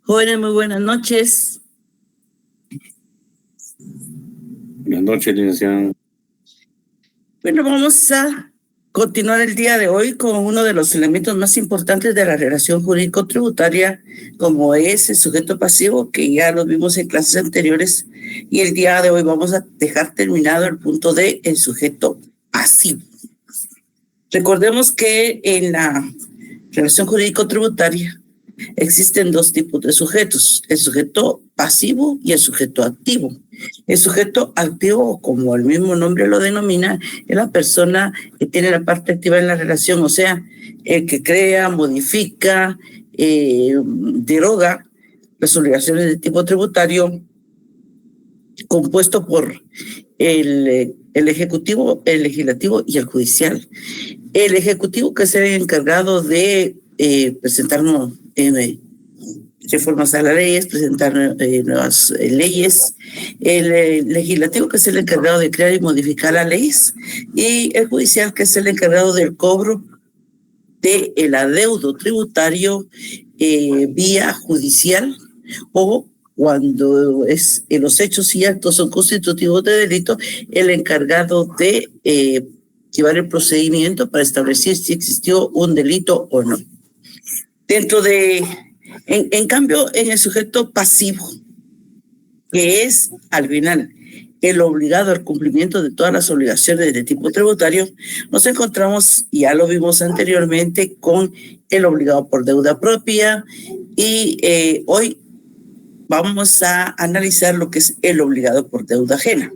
Jóvenes, muy buenas noches. Buenas noches, licenciada. Bueno, vamos a continuar el día de hoy con uno de los elementos más importantes de la relación jurídico-tributaria, como es el sujeto pasivo, que ya lo vimos en clases anteriores, y el día de hoy vamos a dejar terminado el punto de el sujeto pasivo. Recordemos que en la relación jurídico-tributaria existen dos tipos de sujetos, el sujeto pasivo y el sujeto activo. El sujeto activo, como el mismo nombre lo denomina, es la persona que tiene la parte activa en la relación, o sea, el que crea, modifica, deroga las obligaciones de tipo tributario, compuesto por el ejecutivo, el legislativo y el judicial. El ejecutivo, que es el encargado de presentarnos reformas a las leyes, presentar nuevas leyes. El legislativo, que es el encargado de crear y modificar las leyes, y el judicial, que es el encargado del cobro del adeudo tributario vía judicial, o cuando los hechos y actos son constitutivos de delito, el encargado de llevar el procedimiento para establecer si existió un delito o no. En cambio, en el sujeto pasivo, que es al final el obligado al cumplimiento de todas las obligaciones de tipo tributario, nos encontramos, ya lo vimos anteriormente, con el obligado por deuda propia, y hoy vamos a analizar lo que es el obligado por deuda ajena.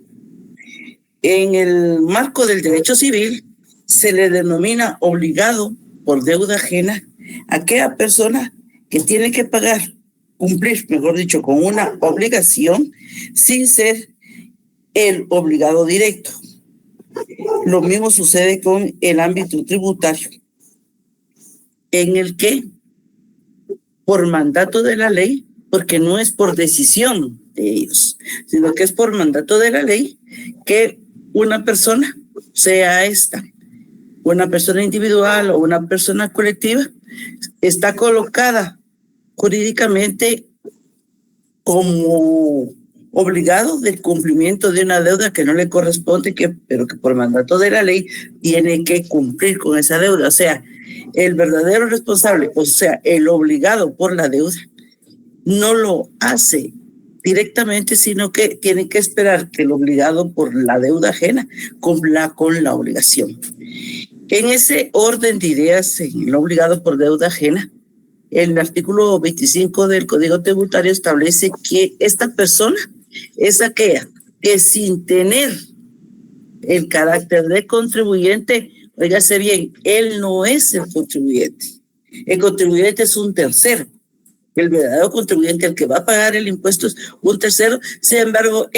En el marco del derecho civil se le denomina obligado por deuda ajena a aquella persona que tiene que pagar, cumplir, mejor dicho, con una obligación sin ser el obligado directo. Lo mismo sucede con el ámbito tributario, en el que por mandato de la ley, porque no es por decisión de ellos, sino que es por mandato de la ley, que una persona, sea esta una persona individual o una persona colectiva, está colocada jurídicamente como obligado del cumplimiento de una deuda que no le corresponde, pero que por mandato de la ley tiene que cumplir con esa deuda. O sea, el verdadero responsable, o sea, el obligado por la deuda, no lo hace directamente, sino que tiene que esperar que el obligado por la deuda ajena cumpla con la obligación. En ese orden de ideas, en el obligado por deuda ajena, el artículo 25 del Código Tributario establece que esta persona es aquella que, sin tener el carácter de contribuyente, óigase bien, él no es el contribuyente. El contribuyente es un tercero. El verdadero contribuyente, el que va a pagar el impuesto, es un tercero. Sin embargo,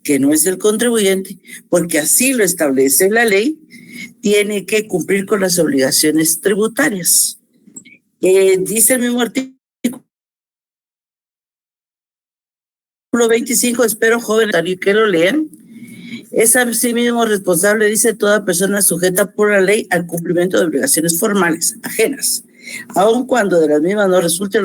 que no es el contribuyente, porque así lo establece la ley, tiene que cumplir con las obligaciones tributarias. Dice el mismo artículo 25, espero jóvenes que lo lean. Es así mismo responsable, dice, toda persona sujeta por la ley al cumplimiento de obligaciones formales ajenas, aun cuando de las mismas no resulte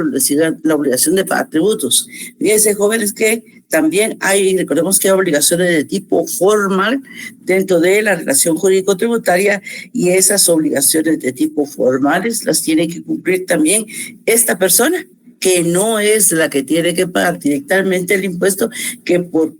la obligación de pagar tributos. Fíjense, jóvenes, que también recordemos que hay obligaciones de tipo formal dentro de la relación jurídico-tributaria, y esas obligaciones de tipo formales las tiene que cumplir también esta persona, que no es la que tiene que pagar directamente el impuesto,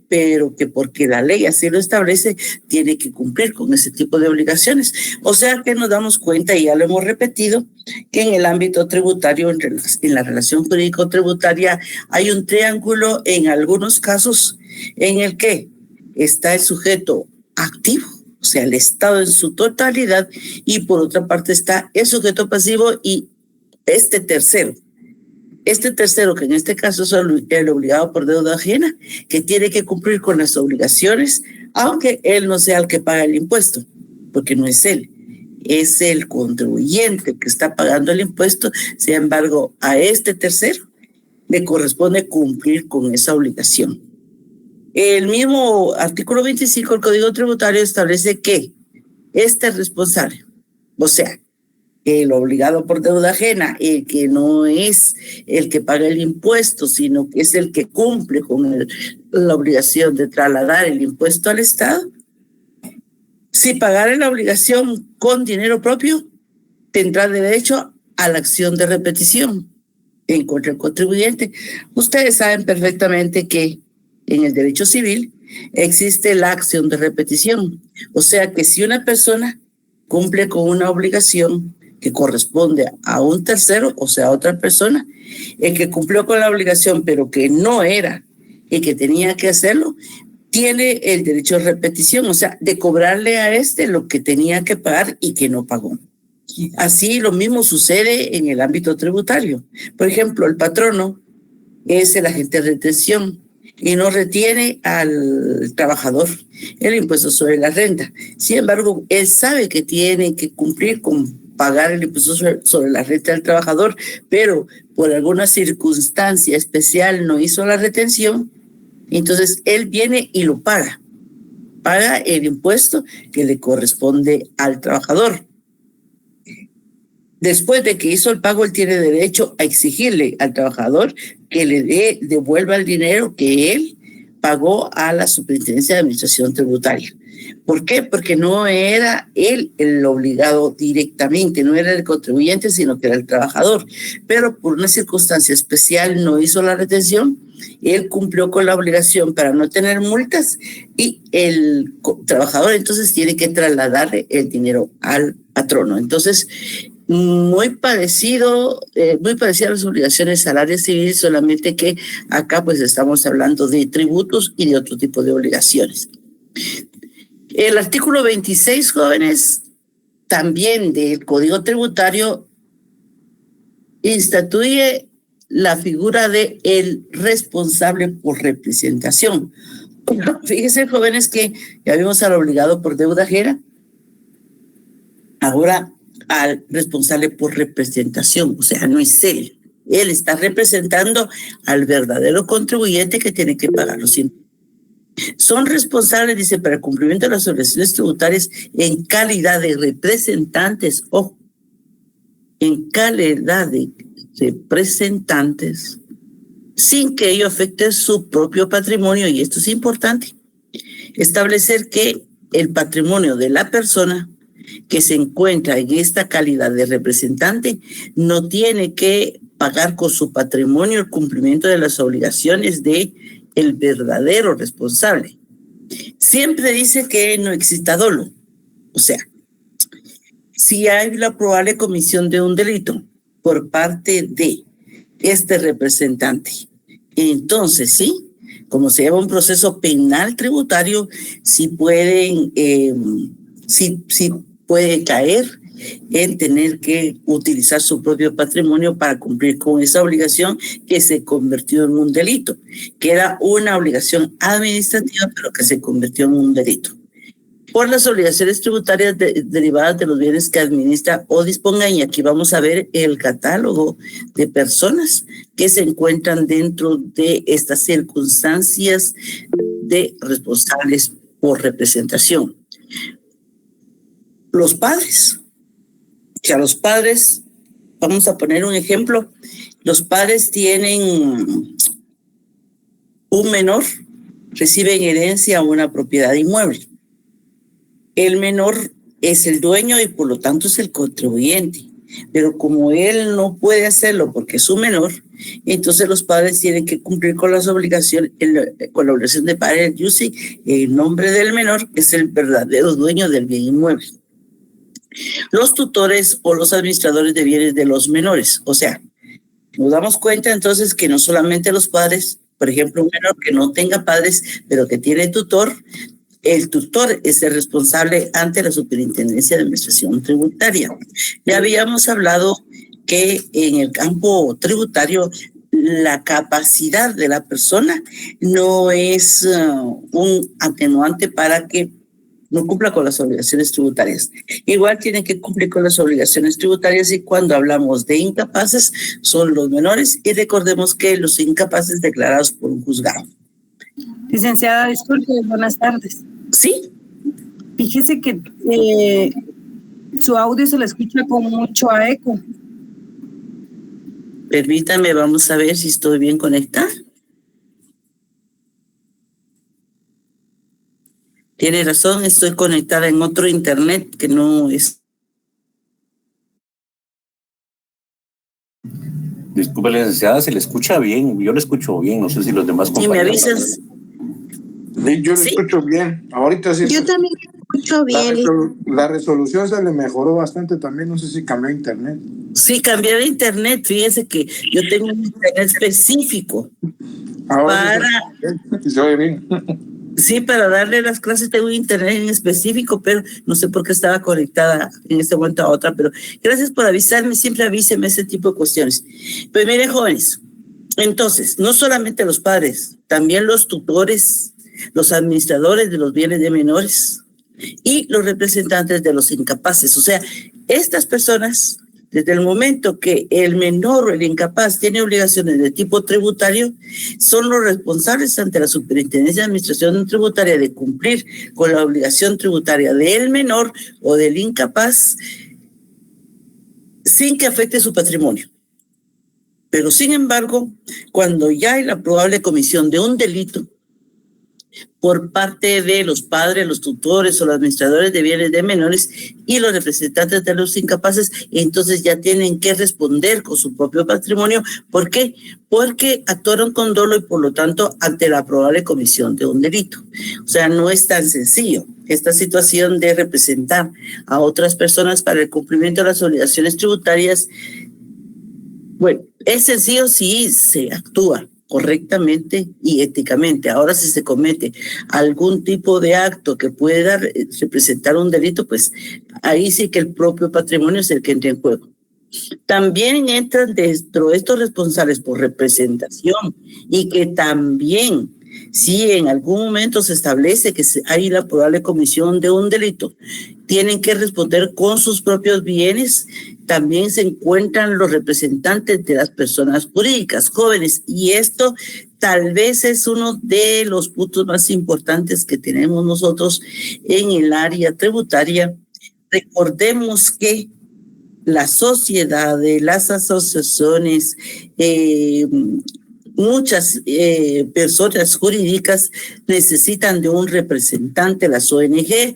pero que porque la ley así lo establece, tiene que cumplir con ese tipo de obligaciones. O sea que nos damos cuenta, y ya lo hemos repetido, que en el ámbito tributario, en la relación jurídico-tributaria, hay un triángulo en algunos casos en el que está el sujeto activo, o sea, el Estado en su totalidad, y por otra parte está el sujeto pasivo y este tercero, que en este caso es el obligado por deuda ajena, que tiene que cumplir con las obligaciones, aunque él no sea el que paga el impuesto, porque no es él, es el contribuyente que está pagando el impuesto. Sin embargo, a este tercero le corresponde cumplir con esa obligación. El mismo artículo 25 del Código Tributario establece que este responsable, o sea, el obligado por deuda ajena, el que no es el que paga el impuesto, sino que es el que cumple con la obligación de trasladar el impuesto al Estado, si pagara la obligación con dinero propio, tendrá derecho a la acción de repetición en contra del contribuyente. Ustedes saben perfectamente que en el derecho civil existe la acción de repetición. O sea que si una persona cumple con una obligación que corresponde a un tercero, o sea, a otra persona, el que cumplió con la obligación, pero que no era el que tenía que hacerlo, tiene el derecho de repetición, o sea, de cobrarle a este lo que tenía que pagar y que no pagó. Así lo mismo sucede en el ámbito tributario. Por ejemplo, el patrono es el agente de retención y no retiene al trabajador el impuesto sobre la renta. Sin embargo, él sabe que tiene que cumplir con pagar el impuesto sobre la renta del trabajador, pero por alguna circunstancia especial no hizo la retención, entonces él viene y lo paga. Paga el impuesto que le corresponde al trabajador. Después de que hizo el pago, él tiene derecho a exigirle al trabajador que le devuelva el dinero que él pagó a la Superintendencia de Administración Tributaria. ¿Por qué? Porque no era él el obligado directamente, no era el contribuyente, sino que era el trabajador. Pero por una circunstancia especial no hizo la retención, él cumplió con la obligación para no tener multas y el trabajador entonces tiene que trasladarle el dinero al patrono. Entonces, muy parecido a las obligaciones salariales civiles, solamente que acá pues estamos hablando de tributos y de otro tipo de obligaciones. El artículo 26, jóvenes, también del Código Tributario, instituye la figura de el responsable por representación. Fíjense, jóvenes, que ya vimos al obligado por deuda ajena, ahora al responsable por representación, o sea, no es él. Él está representando al verdadero contribuyente que tiene que pagar los impuestos. Son responsables, dice, para el cumplimiento de las obligaciones tributarias en calidad de representantes, o en calidad de representantes, sin que ello afecte su propio patrimonio, y esto es importante, establecer que el patrimonio de la persona que se encuentra en esta calidad de representante no tiene que pagar con su patrimonio el cumplimiento de las obligaciones de el verdadero responsable. Siempre dice que no exista dolo. O sea, si hay la probable comisión de un delito por parte de este representante, entonces sí, como se lleva un proceso penal tributario, sí pueden, sí puede caer en tener que utilizar su propio patrimonio para cumplir con esa obligación que se convirtió en un delito, que era una obligación administrativa, pero que se convirtió en un delito. Por las obligaciones tributarias derivadas de los bienes que administra o disponga, y aquí vamos a ver el catálogo de personas que se encuentran dentro de estas circunstancias de responsables por representación. Los padres. O sea, los padres, vamos a poner un ejemplo, los padres tienen un menor, recibe en herencia una propiedad inmueble. El menor es el dueño y por lo tanto es el contribuyente, pero como él no puede hacerlo porque es un menor, entonces los padres tienen que cumplir con las obligaciones, con la obligación de pagar el UCI en nombre del menor, que es el verdadero dueño del bien inmueble. Los tutores o los administradores de bienes de los menores. O sea, nos damos cuenta entonces que no solamente los padres, por ejemplo, un menor que no tenga padres, pero que tiene tutor, el tutor es el responsable ante la Superintendencia de Administración Tributaria. Ya habíamos hablado que en el campo tributario la capacidad de la persona no es un atenuante para que no cumpla con las obligaciones tributarias. Igual tienen que cumplir con las obligaciones tributarias, y cuando hablamos de incapaces son los menores, y recordemos que los incapaces declarados por un juzgado. Licenciada, disculpe, buenas tardes. Sí. Fíjese que Su audio se le escucha con mucho eco. Permítame, vamos a ver si estoy bien conectada. Tiene razón, estoy conectada en otro internet que no es. Disculpe, licenciada, se le escucha bien. Yo le escucho bien, no sé si los demás ¿Sí me compañeros. avisas? Sí, yo lo ¿Sí? escucho bien. Ahorita sí. Yo también escucho bien. La resolución se le mejoró bastante también. No sé si cambió internet. Sí, cambié de internet. Fíjese que yo tengo un internet específico Ahora para, sí se oye bien. sí, para darle las clases tengo un internet en específico, pero no sé por qué estaba conectada en este momento a otra. Pero gracias por avisarme, siempre avíseme ese tipo de cuestiones. Pues miren, jóvenes, entonces, no solamente los padres, también los tutores, los administradores de los bienes de menores y los representantes de los incapaces. O sea, estas personas, desde el momento que el menor o el incapaz tiene obligaciones de tipo tributario, son los responsables ante la Superintendencia de Administración Tributaria de cumplir con la obligación tributaria del menor o del incapaz sin que afecte su patrimonio. Pero sin embargo, cuando ya hay la probable comisión de un delito por parte de los padres, los tutores o los administradores de bienes de menores y los representantes de los incapaces, entonces ya tienen que responder con su propio patrimonio. ¿Por qué? Porque actuaron con dolo y por lo tanto ante la probable comisión de un delito. O sea, no es tan sencillo esta situación de representar a otras personas para el cumplimiento de las obligaciones tributarias. Bueno, es sencillo si se actúa correctamente y éticamente. Ahora, si se comete algún tipo de acto que pueda representar un delito, pues ahí sí que el propio patrimonio es el que entra en juego. También entran dentro de estos responsables por representación y que también, si en algún momento se establece que hay la probable comisión de un delito, tienen que responder con sus propios bienes. También se encuentran los representantes de las personas jurídicas jóvenes y esto tal vez es uno de los puntos más importantes que tenemos nosotros en el área tributaria. Recordemos que las sociedades, las asociaciones, muchas personas jurídicas necesitan de un representante, las ONG,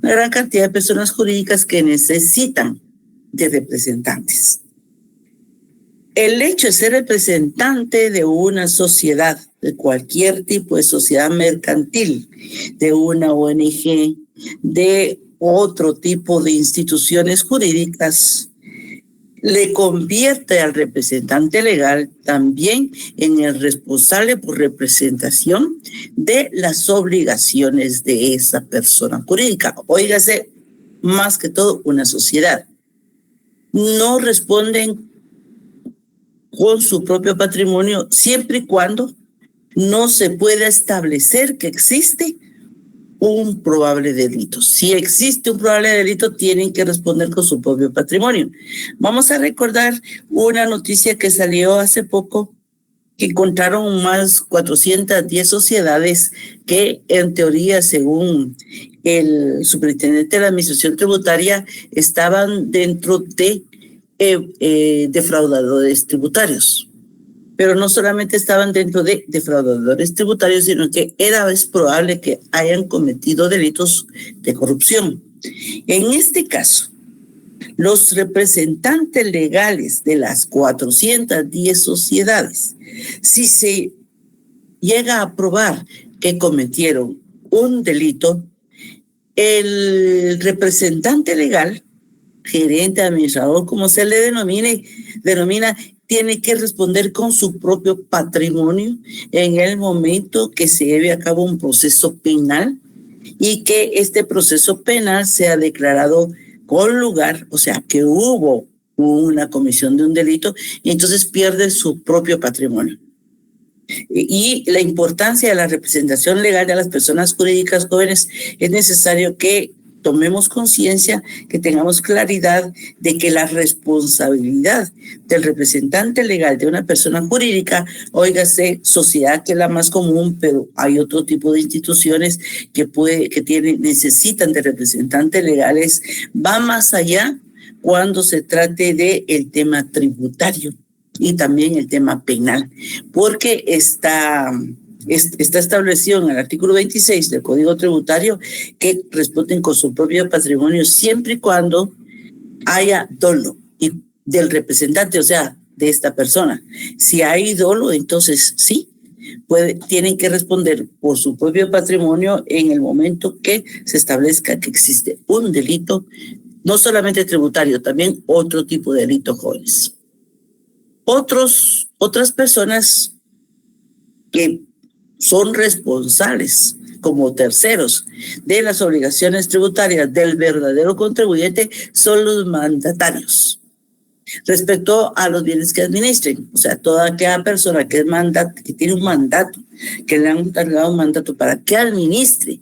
una gran cantidad de personas jurídicas que necesitan de representantes. El hecho de ser representante de una sociedad, de cualquier tipo de sociedad mercantil, de una ONG, de otro tipo de instituciones jurídicas, le convierte al representante legal también en el responsable por representación de las obligaciones de esa persona jurídica. Óigase, más que todo, una sociedad. No responden con su propio patrimonio siempre y cuando no se pueda establecer que existe un probable delito. Si existe un probable delito, tienen que responder con su propio patrimonio. Vamos a recordar una noticia que salió hace poco, que encontraron más 410 sociedades que en teoría, según el superintendente de la Administración Tributaria, estaban dentro de defraudadores tributarios. Pero no solamente estaban dentro de defraudadores tributarios, sino que es probable que hayan cometido delitos de corrupción. En este caso, los representantes legales de las 410 sociedades, si se llega a probar que cometieron un delito, el representante legal, gerente, administrador, como se le denomina, tiene que responder con su propio patrimonio en el momento que se lleve a cabo un proceso penal y que este proceso penal sea declarado con lugar, o sea, que hubo una comisión de un delito y entonces pierde su propio patrimonio. Y la importancia de la representación legal de las personas jurídicas jóvenes es necesario que tomemos conciencia, que tengamos claridad de que la responsabilidad del representante legal de una persona jurídica, óigase, sociedad que es la más común, pero hay otro tipo de instituciones que necesitan de representantes legales, va más allá cuando se trate de el tema tributario y también el tema penal, porque está establecido en el artículo 26 del Código Tributario que responden con su propio patrimonio siempre y cuando haya dolo del representante, o sea, de esta persona. Si hay dolo, entonces sí, tienen que responder por su propio patrimonio en el momento que se establezca que existe un delito, no solamente tributario, también otro tipo de delito, jóvenes. Otras personas que son responsables como terceros de las obligaciones tributarias del verdadero contribuyente son los mandatarios. Respecto a los bienes que administren, o sea, toda aquella persona que tiene un mandato, que le han otorgado un mandato para que administre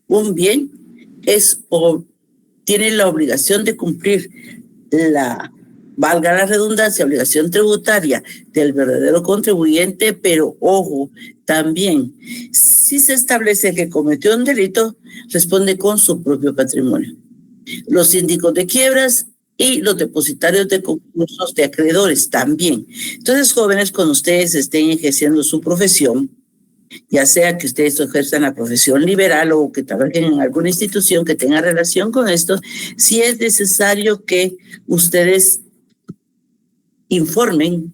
un bien, tiene la obligación de cumplir valga la redundancia, obligación tributaria del verdadero contribuyente, pero ojo, también, si se establece que cometió un delito, responde con su propio patrimonio. Los síndicos de quiebras y los depositarios de concursos de acreedores también. Entonces, jóvenes, cuando ustedes estén ejerciendo su profesión, ya sea que ustedes ejerzan la profesión liberal o que trabajen en alguna institución que tenga relación con esto, sí es necesario que ustedes informen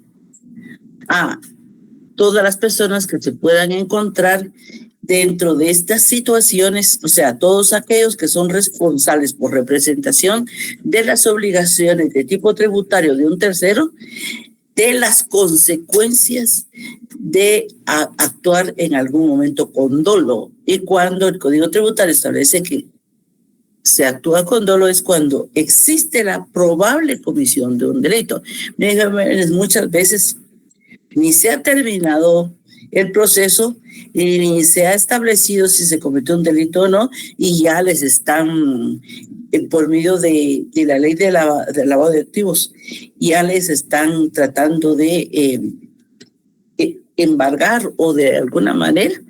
a todas las personas que se puedan encontrar dentro de estas situaciones, o sea, todos aquellos que son responsables por representación de las obligaciones de tipo tributario de un tercero, de las consecuencias de actuar en algún momento con dolo. Y cuando el Código Tributario establece que se actúa con dolo es cuando existe la probable comisión de un delito. Muchas veces ni se ha terminado el proceso y ni se ha establecido si se cometió un delito o no, y ya les están, por medio de la ley de lavado de activos, ya les están tratando de embargar o de alguna manera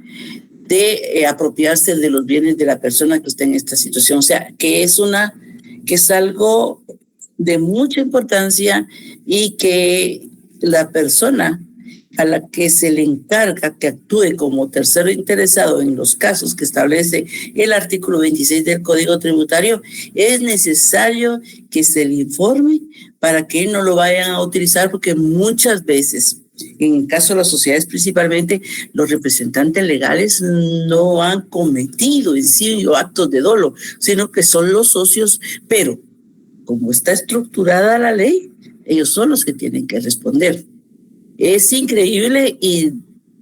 de apropiarse de los bienes de la persona que está en esta situación. O sea, que es algo de mucha importancia y que la persona a la que se le encarga que actúe como tercero interesado en los casos que establece el artículo 26 del Código Tributario, es necesario que se le informe para que no lo vayan a utilizar, porque muchas veces, en el caso de las sociedades principalmente, los representantes legales no han cometido en sí actos de dolo, sino que son los socios, pero como está estructurada la ley, ellos son los que tienen que responder. Es increíble y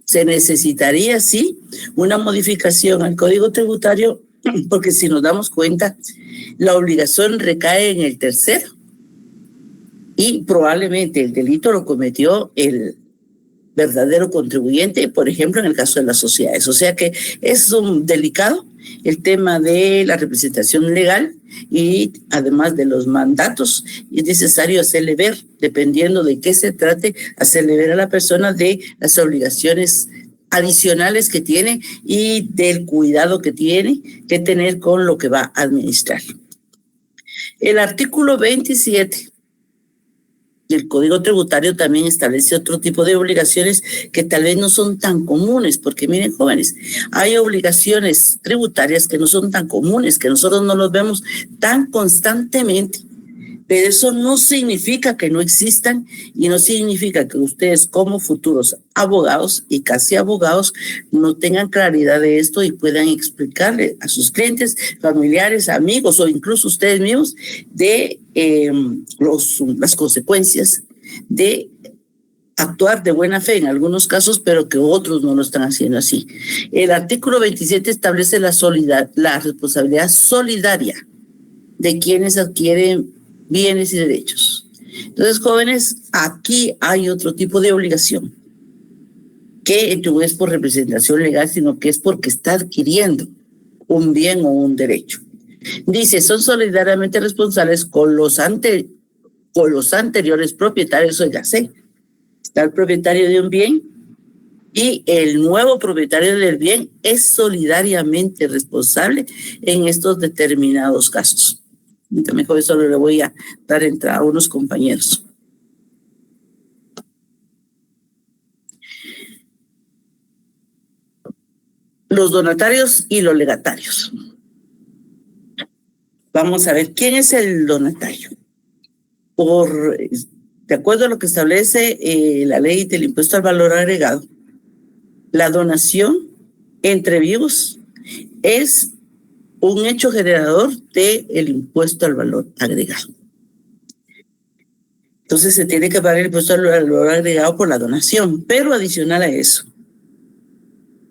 se necesitaría, sí, una modificación al Código Tributario, porque si nos damos cuenta, la obligación recae en el tercero y probablemente el delito lo cometió el verdadero contribuyente, por ejemplo, en el caso de las sociedades. O sea que es un delicado el tema de la representación legal y además de los mandatos, es necesario hacerle ver, dependiendo de qué se trate, hacerle ver a la persona de las obligaciones adicionales que tiene y del cuidado que tiene que tener con lo que va a administrar. El artículo 27 del Código Tributario también establece otro tipo de obligaciones que tal vez no son tan comunes, porque miren, jóvenes, hay obligaciones tributarias que no son tan comunes, que nosotros no los vemos tan constantemente, pero eso no significa que no existan y no significa que ustedes como futuros abogados y casi abogados no tengan claridad de esto y puedan explicarle a sus clientes, familiares, amigos o incluso ustedes mismos de las consecuencias de actuar de buena fe en algunos casos, pero que otros no lo están haciendo así. El artículo 27 establece la responsabilidad solidaria de quienes adquieren bienes y derechos. Entonces, jóvenes, aquí hay otro tipo de obligación, que no es por representación legal, sino que es porque está adquiriendo un bien o un derecho. Dice, son solidariamente responsables con los anteriores propietarios, o ya sé, está el propietario de un bien y el nuevo propietario del bien es solidariamente responsable en estos determinados casos. Y también con eso le voy a dar entrada a unos compañeros. Los donatarios y los legatarios. Vamos a ver, ¿quién es el donatario? De acuerdo a lo que establece la ley del impuesto al valor agregado, la donación entre vivos es un hecho generador del impuesto al valor agregado. Entonces se tiene que pagar el impuesto al valor agregado por la donación, pero adicional a eso,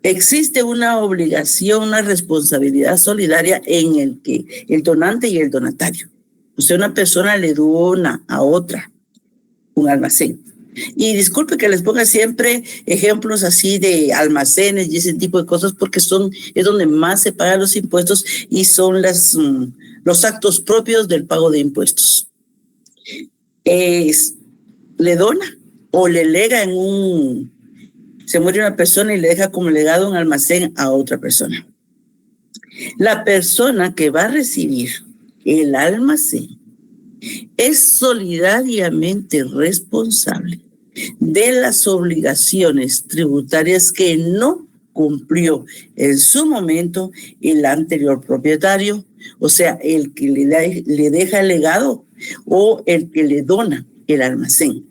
existe una obligación, una responsabilidad solidaria en el que el donante y el donatario. O sea, una persona le dona a otra un almacén. Y disculpe que les ponga siempre ejemplos así de almacenes y ese tipo de cosas porque es donde más se pagan los impuestos y son los actos propios del pago de impuestos. Le dona o le lega se muere una persona y le deja como legado un almacén a otra persona. La persona que va a recibir el almacén es solidariamente responsable de las obligaciones tributarias que no cumplió en su momento el anterior propietario, o sea, el que le deja el legado o el que le dona el almacén.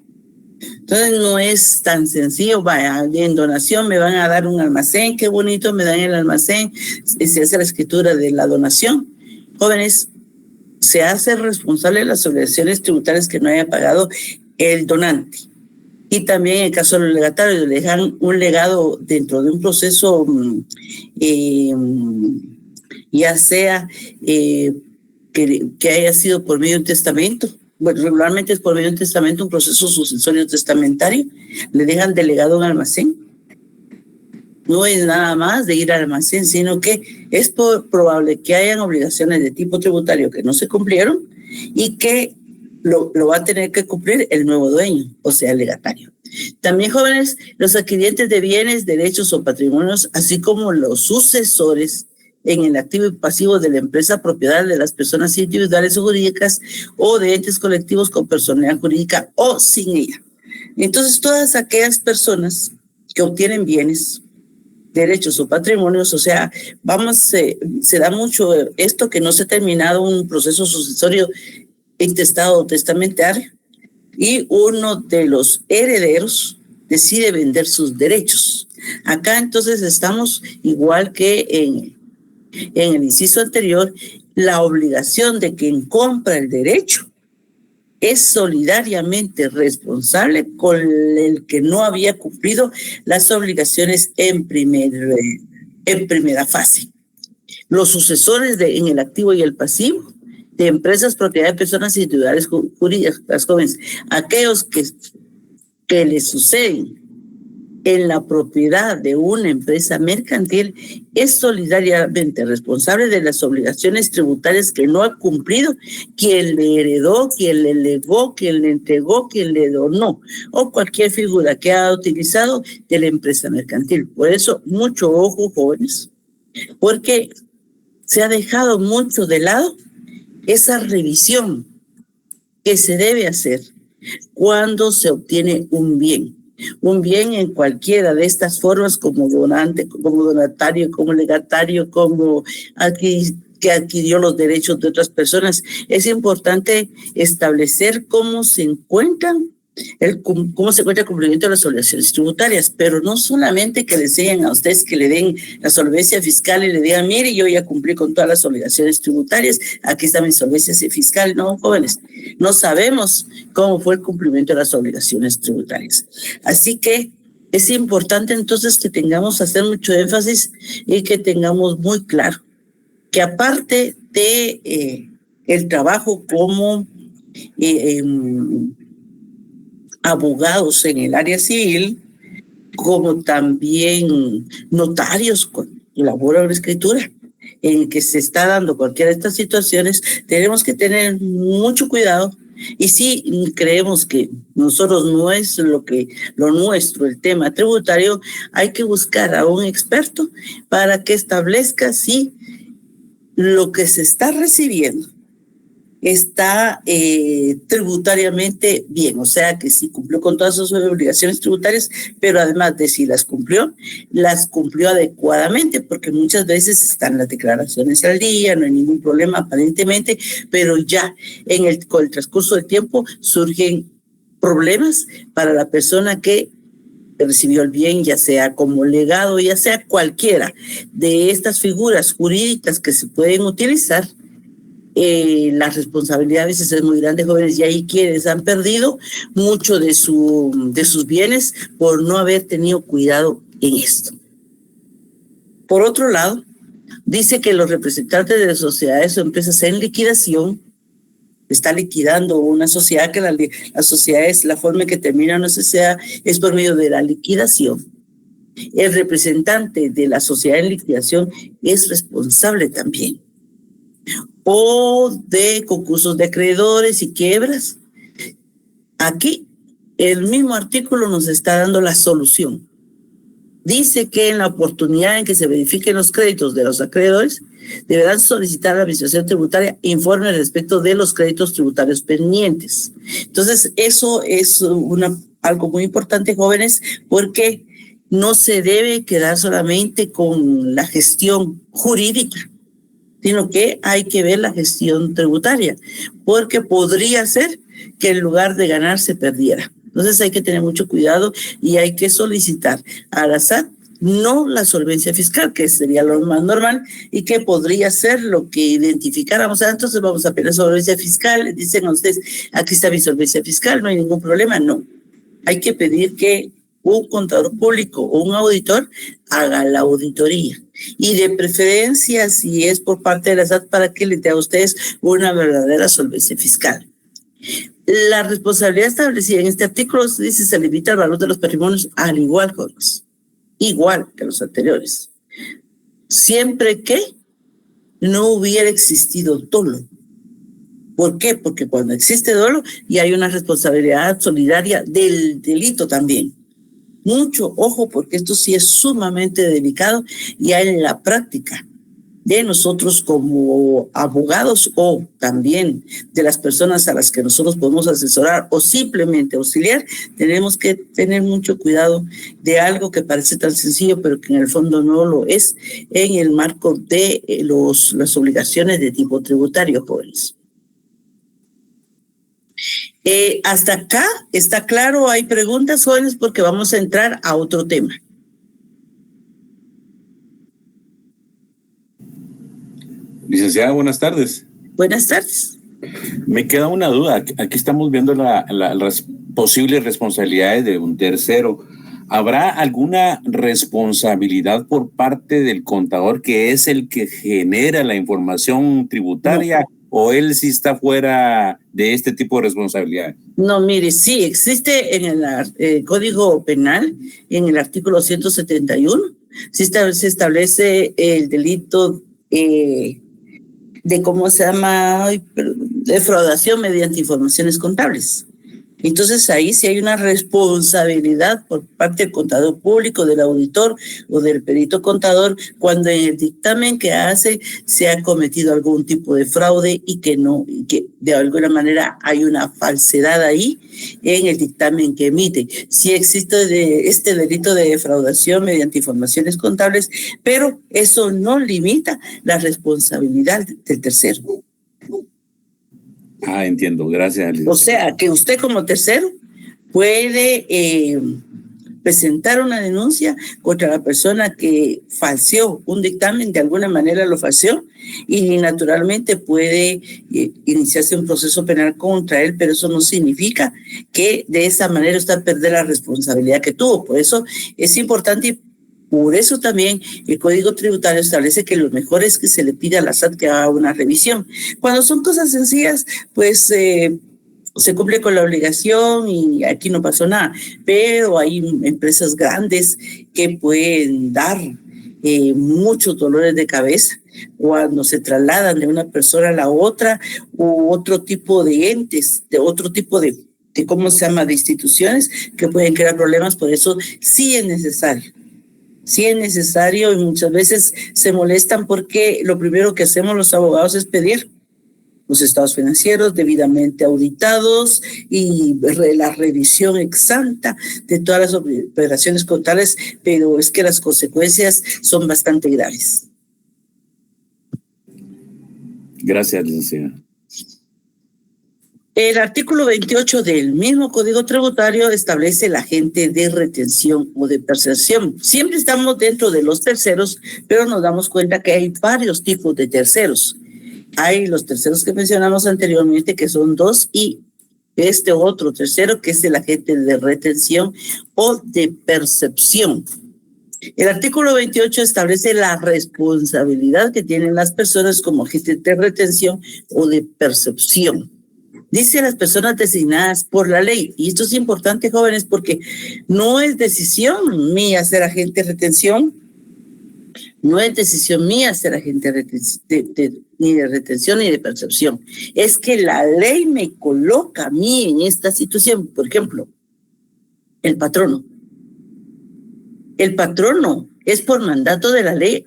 Entonces no es tan sencillo, vaya, en donación me van a dar un almacén, qué bonito, me dan el almacén, se hace la escritura de la donación. Jóvenes, se hace responsable de las obligaciones tributarias que no haya pagado el donante. Y también en el caso de los legatarios, le dejan un legado dentro de un proceso, ya sea que haya sido por medio de un testamento. Bueno, regularmente es por medio de un testamento, un proceso sucesorio testamentario, le dejan delegado un almacén. No es nada más de ir al almacén, sino que es probable que hayan obligaciones de tipo tributario que no se cumplieron y que lo va a tener que cumplir el nuevo dueño, o sea, el legatario. También, jóvenes, los adquirientes de bienes, derechos o patrimonios, así como los sucesores en el activo y pasivo de la empresa propiedad de las personas individuales o jurídicas o de entes colectivos con personalidad jurídica o sin ella. Entonces, todas aquellas personas que obtienen bienes, derechos o patrimonios, o sea, se da mucho esto que no se ha terminado un proceso sucesorio intestado o testamentario y uno de los herederos decide vender sus derechos. Acá entonces estamos igual que en el inciso anterior, la obligación de quien compra el derecho es solidariamente responsable con el que no había cumplido las obligaciones en primera fase. Los sucesores en el activo y el pasivo de empresas, propiedad de personas individuales jurídicas, las jóvenes, aquellos que le suceden en la propiedad de una empresa mercantil es solidariamente responsable de las obligaciones tributarias que no ha cumplido quien le heredó, quien le legó, quien le entregó, quien le donó o cualquier figura que ha utilizado de la empresa mercantil. Por eso, mucho ojo, jóvenes, porque se ha dejado mucho de lado esa revisión que se debe hacer cuando se obtiene un bien en cualquiera de estas formas, como donante, como donatario, como legatario, como que adquirió los derechos de otras personas. Es importante establecer cómo se encuentra el cumplimiento de las obligaciones tributarias, pero no solamente que les enseñen a ustedes que le den la solvencia fiscal y le digan, mire, yo ya cumplí con todas las obligaciones tributarias, aquí está mi solvencia fiscal. No, jóvenes, no sabemos cómo fue el cumplimiento de las obligaciones tributarias. Así que es importante entonces que tengamos hacer mucho énfasis y que tengamos muy claro que aparte de el trabajo como abogados en el área civil, como también notarios con elaboran la escritura. en el que se está dando cualquiera de estas situaciones, tenemos que tener mucho cuidado. Y si creemos que nosotros no es lo nuestro, el tema tributario, hay que buscar a un experto para que establezca si lo que se está recibiendo está tributariamente bien, o sea que sí cumplió con todas sus obligaciones tributarias, pero además de si las cumplió adecuadamente, porque muchas veces están las declaraciones al día, no hay ningún problema aparentemente, pero ya con el transcurso del tiempo surgen problemas para la persona que recibió el bien, ya sea como legado, ya sea cualquiera de estas figuras jurídicas que se pueden utilizar. La responsabilidad a veces es muy grande, jóvenes, y ahí quienes han perdido mucho de sus bienes por no haber tenido cuidado en esto. Por otro lado, dice que los representantes de sociedades o empresas en liquidación, está liquidando una sociedad, que la sociedad es la forma en que termina una sociedad, es por medio de la liquidación. El representante de la sociedad en liquidación es responsable también. O de concursos de acreedores y quiebras. Aquí el mismo artículo nos está dando la solución. Dice que en la oportunidad en que se verifiquen los créditos de los acreedores, deberán solicitar a la Administración Tributaria informe respecto de los créditos tributarios pendientes. Entonces, eso es algo muy importante, jóvenes, porque no se debe quedar solamente con la gestión jurídica, sino que hay que ver la gestión tributaria, porque podría ser que en lugar de ganar se perdiera. Entonces hay que tener mucho cuidado y hay que solicitar a la SAT no la solvencia fiscal, que sería lo más normal y que podría ser lo que identificáramos. Entonces vamos a pedir solvencia fiscal, dicen a ustedes, aquí está mi solvencia fiscal, no hay ningún problema. No, hay que pedir que un contador público o un auditor haga la auditoría. Y de preferencia, si es por parte de la SAT, para que le dé a ustedes una verdadera solvencia fiscal. La responsabilidad establecida en este artículo dice se limita al valor de los patrimonios al igual, jóvenes, igual que los anteriores, siempre que no hubiera existido dolo. ¿Por qué? Porque cuando existe dolo y hay una responsabilidad solidaria del delito también. Mucho ojo, porque esto sí es sumamente delicado y en la práctica de nosotros como abogados o también de las personas a las que nosotros podemos asesorar o simplemente auxiliar, tenemos que tener mucho cuidado de algo que parece tan sencillo pero que en el fondo no lo es en el marco de las obligaciones de tipo tributario, jóvenes. Hasta acá está claro, hay preguntas, jóvenes, porque vamos a entrar a otro tema. Licenciada, buenas tardes. Buenas tardes. Me queda una duda. Aquí estamos viendo las posibles responsabilidades de un tercero. ¿Habrá alguna responsabilidad por parte del contador que es el que genera la información tributaria? No. ¿O él sí está fuera de este tipo de responsabilidad? No, mire, sí, existe en el Código Penal, en el artículo 171, sí se establece el delito de cómo se llama, defraudación mediante informaciones contables. Entonces ahí sí hay una responsabilidad por parte del contador público, del auditor o del perito contador cuando en el dictamen que hace se ha cometido algún tipo de fraude y que de alguna manera hay una falsedad ahí en el dictamen que emite. Sí existe este delito de defraudación mediante informaciones contables, pero eso no limita la responsabilidad del tercero. Ah, entiendo, gracias. O sea, que usted como tercero puede presentar una denuncia contra la persona que falseó un dictamen, de alguna manera lo falseó, y naturalmente puede iniciarse un proceso penal contra él, pero eso no significa que de esa manera usted perder la responsabilidad que tuvo. Por eso es importante y por eso también el Código Tributario establece que lo mejor es que se le pida a la SAT que haga una revisión. Cuando son cosas sencillas, pues se cumple con la obligación y aquí no pasó nada. Pero hay empresas grandes que pueden dar muchos dolores de cabeza cuando se trasladan de una persona a la otra, u otro tipo de entes, de otro tipo de ¿cómo se llama?, de instituciones que pueden crear problemas. Por eso sí es necesario. Sí es necesario, y muchas veces se molestan porque lo primero que hacemos los abogados es pedir los estados financieros debidamente auditados y la revisión exanta de todas las operaciones contables, pero es que las consecuencias son bastante graves. Gracias, licenciada. El artículo 28 del mismo Código Tributario establece el agente de retención o de percepción. Siempre estamos dentro de los terceros, pero nos damos cuenta que hay varios tipos de terceros. Hay los terceros que mencionamos anteriormente, que son dos, y este otro tercero, que es el agente de retención o de percepción. El artículo 28 establece la responsabilidad que tienen las personas como agentes de retención o de percepción. Dice las personas designadas por la ley, y esto es importante, jóvenes, porque no es decisión mía ser agente de retención, no es decisión mía ser agente ni de retención ni de percepción. Es que la ley me coloca a mí en esta situación. Por ejemplo, el patrono. El patrono es por mandato de la ley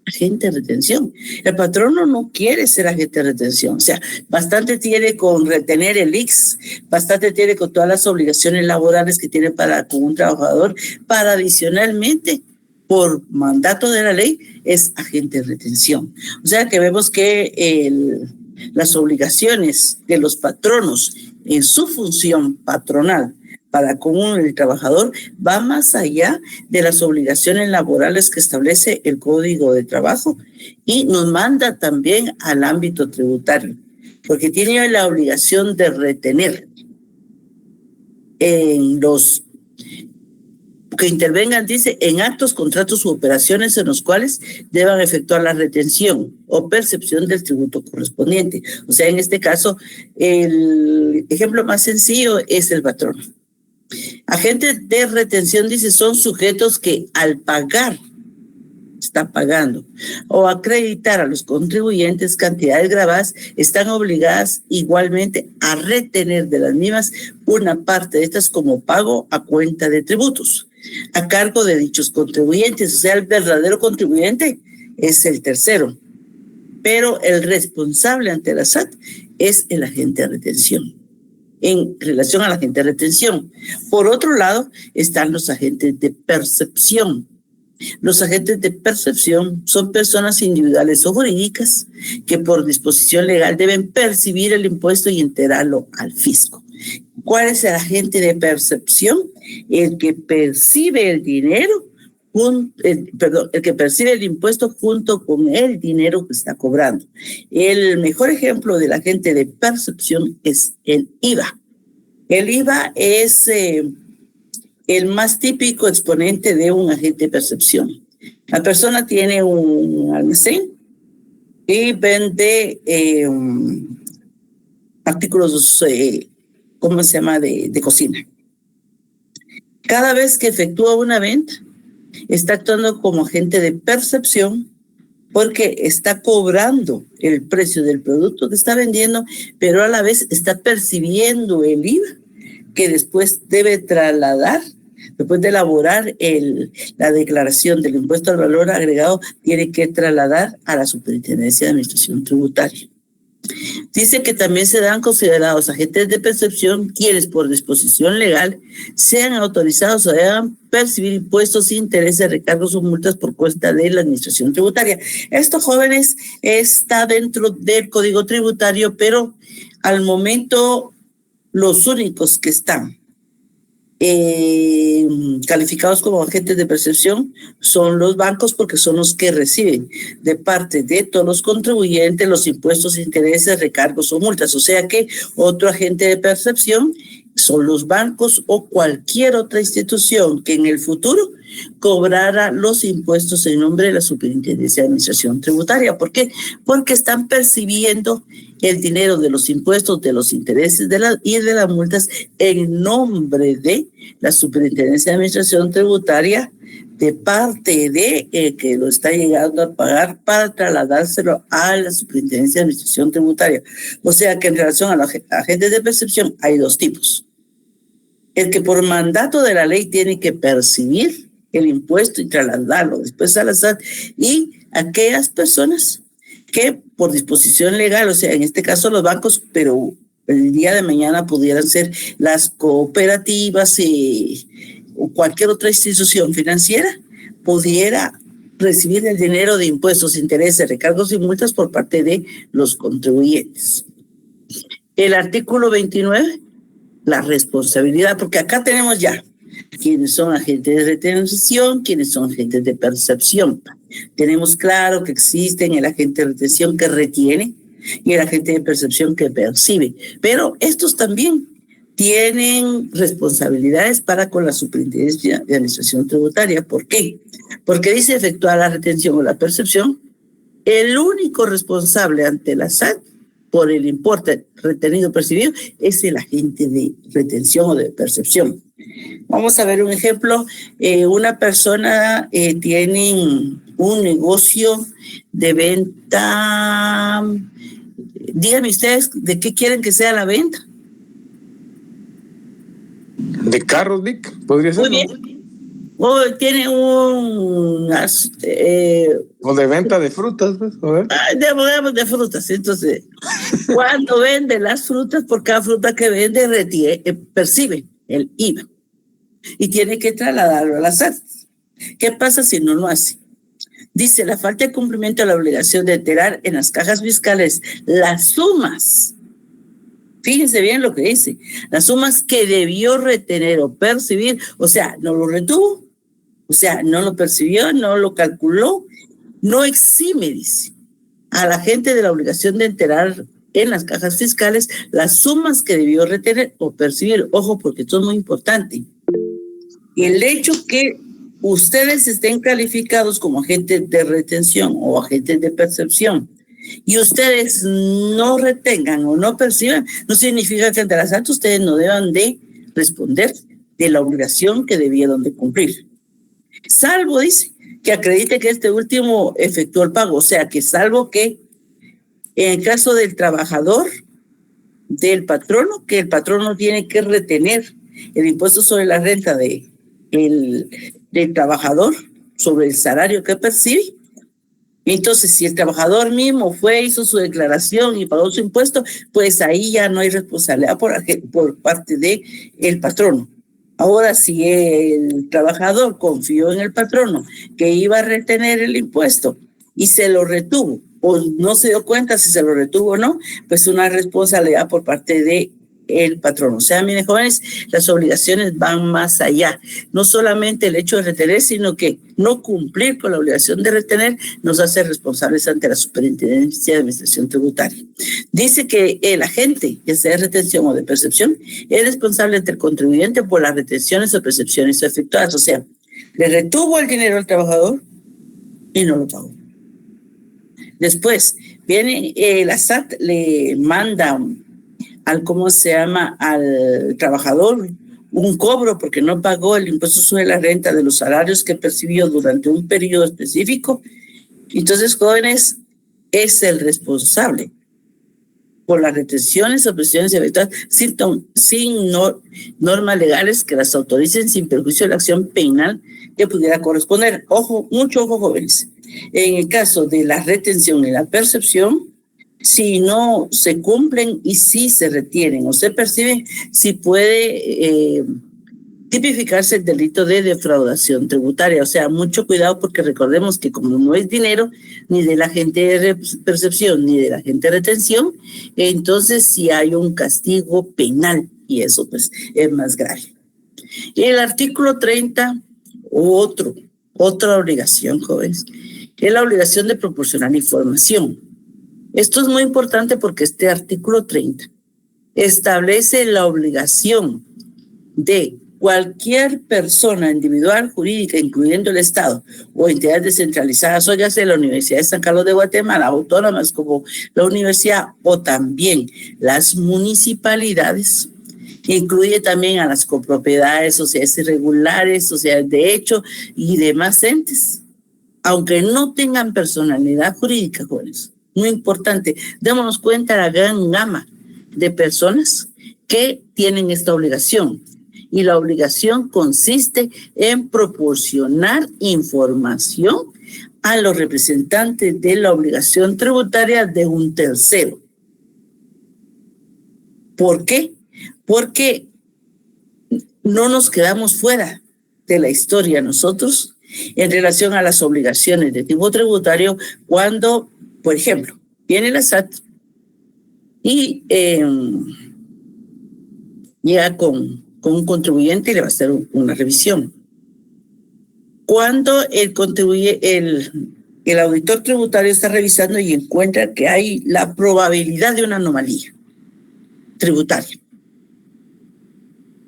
agente de retención. El patrono no quiere ser agente de retención. O sea, bastante tiene con retener el IX, bastante tiene con todas las obligaciones laborales que tiene con un trabajador, para adicionalmente, por mandato de la ley, es agente de retención. O sea que vemos que las obligaciones de los patronos en su función patronal para con el trabajador va más allá de las obligaciones laborales que establece el Código de Trabajo, y nos manda también al ámbito tributario, porque tiene la obligación de retener en los que intervengan, dice, en actos, contratos u operaciones en los cuales deban efectuar la retención o percepción del tributo correspondiente. O sea, en este caso, el ejemplo más sencillo es el patrono. Agentes de retención, dice, son sujetos que al pagar, están pagando, o acreditar a los contribuyentes cantidades grabadas, están obligadas igualmente a retener de las mismas una parte de estas como pago a cuenta de tributos, a cargo de dichos contribuyentes. O sea, el verdadero contribuyente es el tercero, pero el responsable ante la SAT es el agente de retención, en relación a la agente de retención. Por otro lado, están los agentes de percepción. Los agentes de percepción son personas individuales o jurídicas que por disposición legal deben percibir el impuesto y enterarlo al fisco. ¿Cuál es el agente de percepción? El que percibe el dinero, el que percibe el impuesto junto con el dinero que está cobrando. El mejor ejemplo del agente de percepción es el IVA. El IVA es el más típico exponente de un agente de percepción. La persona tiene un almacén y vende artículos, ¿cómo se llama?, de cocina. Cada vez que efectúa una venta, está actuando como agente de percepción porque está cobrando el precio del producto que está vendiendo, pero a la vez está percibiendo el IVA que después debe trasladar, después de elaborar la declaración del impuesto al valor agregado, tiene que trasladar a la Superintendencia de Administración Tributaria. Dice que también se dan considerados agentes de percepción quienes por disposición legal sean autorizados o deban percibir impuestos, intereses, recargos o multas por cuenta de la Administración Tributaria. Esto, jóvenes, está dentro del Código Tributario, pero al momento los únicos que están calificados como agentes de percepción son los bancos, porque son los que reciben de parte de todos los contribuyentes los impuestos, intereses, recargos o multas. O sea que otro agente de percepción son los bancos o cualquier otra institución que en el futuro cobrara los impuestos en nombre de la Superintendencia de Administración Tributaria. ¿Por qué? Porque están percibiendo el dinero de los impuestos, de los intereses y de las multas en nombre de la Superintendencia de Administración Tributaria de parte de que lo está llegando a pagar para trasladárselo a la Superintendencia de Administración Tributaria. O sea que en relación a los agentes de percepción hay dos tipos. El que por mandato de la ley tiene que percibir el impuesto y trasladarlo después a la SAT, y aquellas personas que por disposición legal, o sea, en este caso los bancos, pero el día de mañana pudieran ser las cooperativas o cualquier otra institución financiera, pudiera recibir el dinero de impuestos, intereses, recargos y multas por parte de los contribuyentes. El artículo 29, la responsabilidad, porque acá tenemos ya quienes son agentes de retención, quienes son agentes de percepción. Tenemos claro que existen el agente de retención que retiene y el agente de percepción que percibe, pero estos también tienen responsabilidades para con la Superintendencia de Administración Tributaria. ¿Por qué? Porque dice efectuar la retención o la percepción, el único responsable ante la SAT por el importe retenido o percibido es el agente de retención o de percepción. Vamos a ver un ejemplo. Una persona tiene un negocio de venta. Díganme ustedes de qué quieren que sea la venta. De carros, Vic, podría ser. Muy bien. O tiene o de venta de frutas, pues. A ver. De frutas. Entonces, cuando vende las frutas, por cada fruta que vende, percibe el IVA y tiene que trasladarlo a la SAT. ¿Qué pasa si no lo hace? Dice, la falta de cumplimiento de la obligación de enterar en las cajas fiscales las sumas. Fíjense bien lo que dice. Las sumas que debió retener o percibir, o sea, no lo retuvo, o sea, no lo percibió, no lo calculó, no exime, dice, a la gente de la obligación de enterar en las cajas fiscales las sumas que debió retener o percibir. Ojo, porque esto es muy importante. El hecho que ustedes estén calificados como agentes de retención o agentes de percepción y ustedes no retengan o no perciban, no significa que ante la SAT ustedes no deban de responder de la obligación que debieron de cumplir. Salvo, dice, que acredite que este último efectuó el pago. O sea, que salvo que en el caso del trabajador, del patrono, que el patrono tiene que retener el impuesto sobre la renta del trabajador sobre el salario que percibe. Entonces, si el trabajador mismo hizo su declaración y pagó su impuesto, pues ahí ya no hay responsabilidad por parte del patrono. Ahora, si el trabajador confió en el patrono que iba a retener el impuesto y se lo retuvo, o no se dio cuenta si se lo retuvo o no, pues una responsabilidad por parte de el patrón. O sea, miren, jóvenes, las obligaciones van más allá. No solamente el hecho de retener, sino que no cumplir con la obligación de retener nos hace responsables ante la Superintendencia de Administración Tributaria. Dice que el agente, ya sea de retención o de percepción, es responsable ante el contribuyente por las retenciones o percepciones efectuadas. O sea, le retuvo el dinero al trabajador y no lo pagó. Después, viene la SAT, le manda al trabajador un cobro porque no pagó el impuesto sobre la renta de los salarios que percibió durante un periodo específico. Entonces, jóvenes, es el responsable por las retenciones o presiones efectuadas sin normas legales que las autoricen sin perjuicio de la acción penal que pudiera corresponder. Ojo, mucho ojo, jóvenes. En el caso de la retención y la percepción, si no se cumplen y si se retienen o se perciben, si puede tipificarse el delito de defraudación tributaria. O sea, mucho cuidado porque recordemos que como no es dinero ni de la agente de percepción ni de la agente de retención, entonces sí hay un castigo penal y eso pues es más grave. Y el artículo 30, otra obligación, jóvenes, es la obligación de proporcionar información. Esto es muy importante porque este artículo 30 establece la obligación de cualquier persona individual, jurídica, incluyendo el Estado o entidades descentralizadas, o ya sea la Universidad de San Carlos de Guatemala, autónomas como la universidad o también las municipalidades, incluye también a las copropiedades, sociedades irregulares, sociedades de hecho y demás entes, aunque no tengan personalidad jurídica, jóvenes. Muy importante, démonos cuenta de la gran gama de personas que tienen esta obligación. Y la obligación consiste en proporcionar información a los representantes de la obligación tributaria de un tercero. ¿Por qué? Porque no nos quedamos fuera de la historia nosotros en relación a las obligaciones de tipo tributario cuando, por ejemplo, viene la SAT y llega con un contribuyente y le va a hacer una revisión. Cuando el auditor tributario está revisando y encuentra que hay la probabilidad de una anomalía tributaria,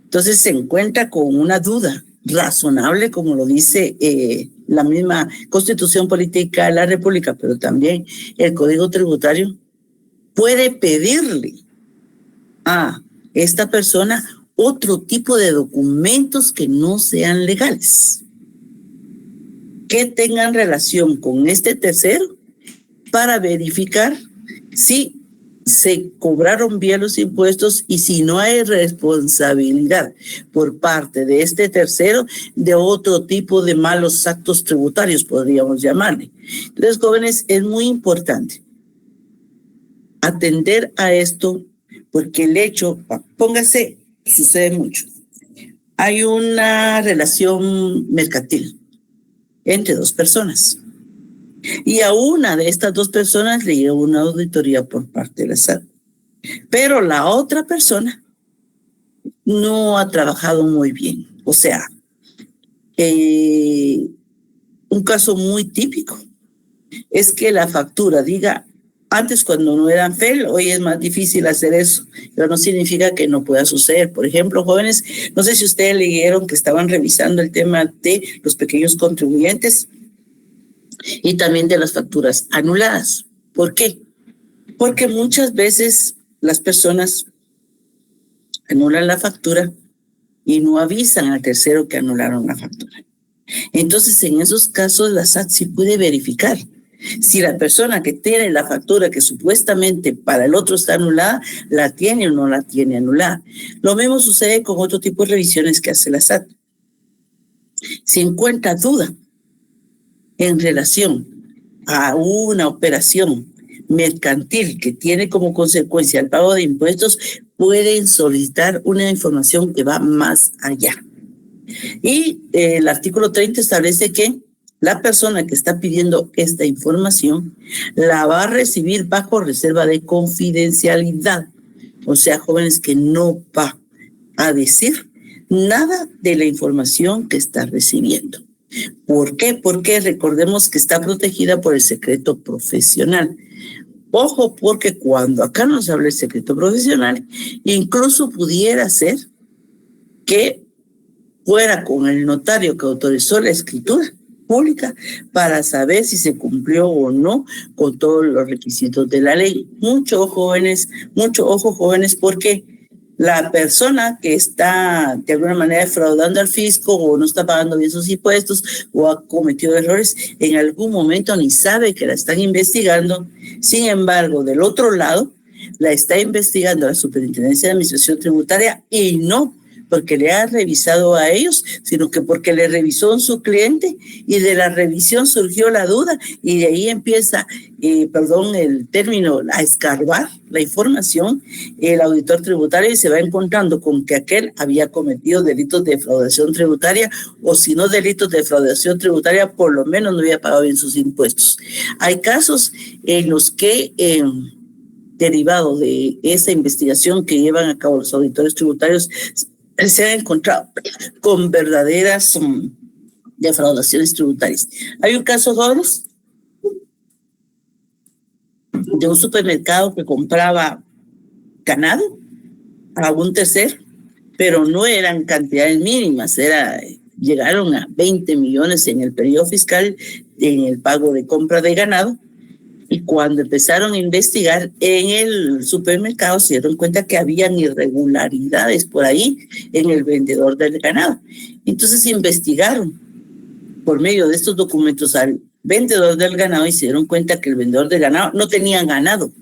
entonces se encuentra con una duda razonable, como lo dice la misma Constitución Política de la República, pero también el Código Tributario, puede pedirle a esta persona otro tipo de documentos que no sean legales, que tengan relación con este tercero para verificar si se cobraron bien los impuestos y si no hay responsabilidad por parte de este tercero de otro tipo de malos actos tributarios, podríamos llamarle. Entonces, jóvenes, es muy importante atender a esto porque el hecho, póngase, sucede mucho. Hay una relación mercantil entre dos personas. Y a una de estas dos personas le llega una auditoría por parte de la SAT. Pero la otra persona no ha trabajado muy bien. O sea, un caso muy típico es que la factura diga, antes cuando no eran FEL, hoy es más difícil hacer eso, pero no significa que no pueda suceder. Por ejemplo, jóvenes, no sé si ustedes leyeron que estaban revisando el tema de los pequeños contribuyentes y también de las facturas anuladas. ¿Por qué? Porque muchas veces las personas anulan la factura y no avisan al tercero que anularon la factura. Entonces, en esos casos, la SAT sí puede verificar si la persona que tiene la factura que supuestamente para el otro está anulada, la tiene o no la tiene anulada. Lo mismo sucede con otro tipo de revisiones que hace la SAT. Si encuentra duda en relación a una operación mercantil que tiene como consecuencia el pago de impuestos, pueden solicitar una información que va más allá. Y el artículo 30 establece que la persona que está pidiendo esta información la va a recibir bajo reserva de confidencialidad. O sea, jóvenes, que no va a decir nada de la información que está recibiendo. ¿Por qué? Porque recordemos que está protegida por el secreto profesional. Ojo, porque cuando acá nos habla el secreto profesional, incluso pudiera ser que fuera con el notario que autorizó la escritura pública para saber si se cumplió o no con todos los requisitos de la ley. Mucho ojo, jóvenes, porque la persona que está de alguna manera defraudando al fisco o no está pagando bien sus impuestos o ha cometido errores, en algún momento ni sabe que la están investigando. Sin embargo, del otro lado, la está investigando la Superintendencia de Administración Tributaria, y no porque le ha revisado a ellos, sino que porque le revisó a su cliente y de la revisión surgió la duda y de ahí empieza, el término, a escarbar la información el auditor tributario y se va encontrando con que aquel había cometido delitos de defraudación tributaria o si no delitos de defraudación tributaria, por lo menos no había pagado bien sus impuestos. Hay casos en los que derivado de esa investigación que llevan a cabo los auditores tributarios, se han encontrado con verdaderas defraudaciones tributarias. Hay un caso, jóvenes, de un supermercado que compraba ganado a un tercero pero no eran cantidades mínimas, llegaron a 20 millones en el periodo fiscal en el pago de compra de ganado. Y cuando empezaron a investigar en el supermercado, se dieron cuenta que habían irregularidades por ahí en el vendedor del ganado. Entonces investigaron por medio de estos documentos al vendedor del ganado y se dieron cuenta que el vendedor del ganado no tenía ganado.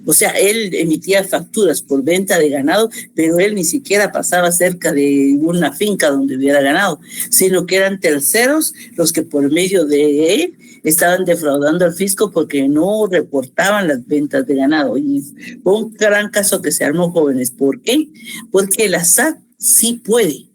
O sea, él emitía facturas por venta de ganado, pero él ni siquiera pasaba cerca de una finca donde hubiera ganado, sino que eran terceros los que por medio de él estaban defraudando al fisco porque no reportaban las ventas de ganado. Y fue un gran caso que se armó, jóvenes. ¿Por qué? Porque la SAT sí puede.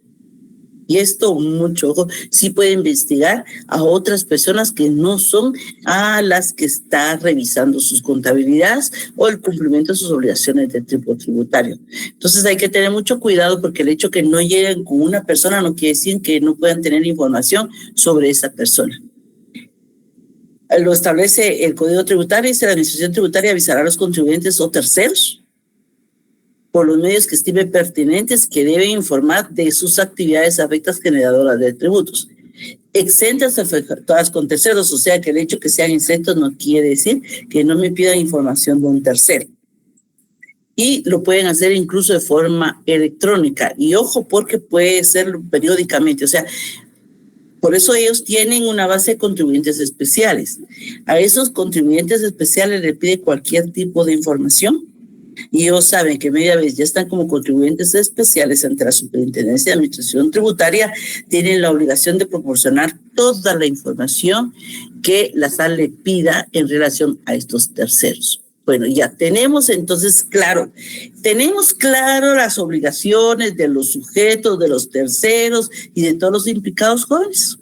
Y esto, mucho ojo, sí puede investigar a otras personas que no son a las que está revisando sus contabilidades o el cumplimiento de sus obligaciones de tipo tributario. Entonces hay que tener mucho cuidado porque el hecho que no lleguen con una persona no quiere decir que no puedan tener información sobre esa persona. Lo establece el Código Tributario y la Administración Tributaria avisará a los contribuyentes o terceros por los medios que estime pertinentes que deben informar de sus actividades afectas generadoras de tributos. Exentas efectuadas con terceros, o sea que el hecho que sean exentos no quiere decir que no me pidan información de un tercero. Y lo pueden hacer incluso de forma electrónica. Y ojo, porque puede ser periódicamente, o sea, por eso ellos tienen una base de contribuyentes especiales. A esos contribuyentes especiales le pide cualquier tipo de información. Y ellos saben que media vez ya están como contribuyentes especiales ante la Superintendencia de Administración Tributaria, tienen la obligación de proporcionar toda la información que la SAT le pida en relación a estos terceros. Bueno, ya tenemos entonces tenemos claro las obligaciones de los sujetos, de los terceros y de todos los implicados, jóvenes.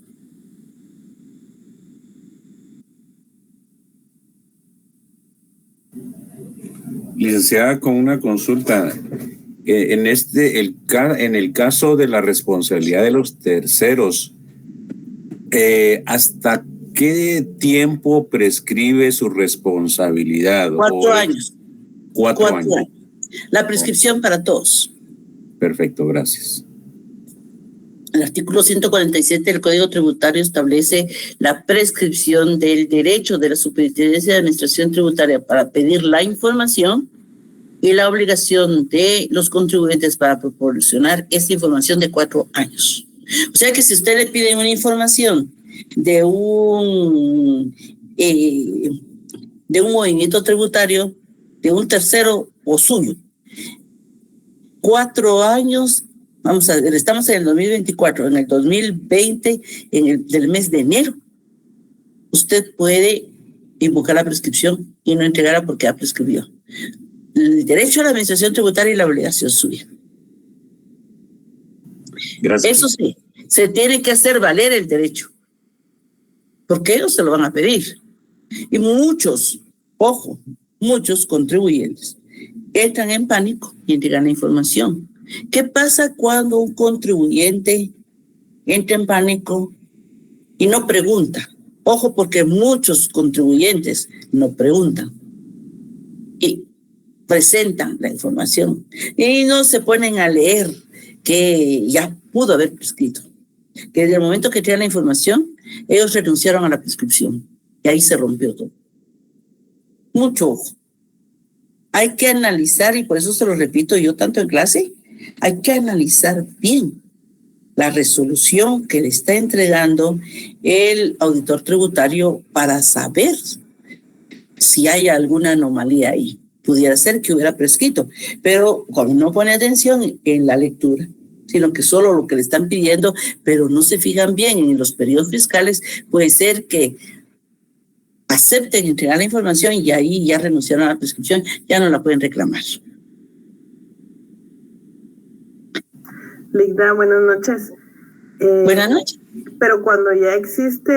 Licenciada, con una consulta. En el caso de la responsabilidad de los terceros, ¿hasta qué tiempo prescribe su responsabilidad? 4 años. 4 años. La prescripción para todos. Perfecto, gracias. El artículo 147 del Código Tributario establece la prescripción del derecho de la Superintendencia de Administración Tributaria para pedir la información y la obligación de los contribuyentes para proporcionar esta información de 4 años. O sea que si usted le pide una información de un movimiento tributario de un tercero o suyo, 4 años. Vamos a ver, estamos en el 2024, en el 2020, del mes de enero, usted puede invocar la prescripción y no entregarla porque ya prescribió. El derecho a la administración tributaria y la obligación suya. Gracias. Eso sí, se tiene que hacer valer el derecho, porque ellos se lo van a pedir. Y muchos contribuyentes entran en pánico y entregan la información. ¿Qué pasa cuando un contribuyente entra en pánico y no pregunta? Ojo, porque muchos contribuyentes no preguntan y presentan la información y no se ponen a leer que ya pudo haber prescrito. Que desde el momento que traían la información, ellos renunciaron a la prescripción y ahí se rompió todo. Mucho ojo. Hay que analizar, y por eso se lo repito yo tanto en clase, hay que analizar bien la resolución que le está entregando el auditor tributario para saber si hay alguna anomalía ahí. Pudiera ser que hubiera prescrito, pero cuando no pone atención en la lectura, sino que solo lo que le están pidiendo, pero no se fijan bien en los periodos fiscales, puede ser que acepten entregar la información y ahí ya renunciaron a la prescripción, ya no la pueden reclamar. Ligda, buenas noches. Buenas noches. Pero cuando ya existe,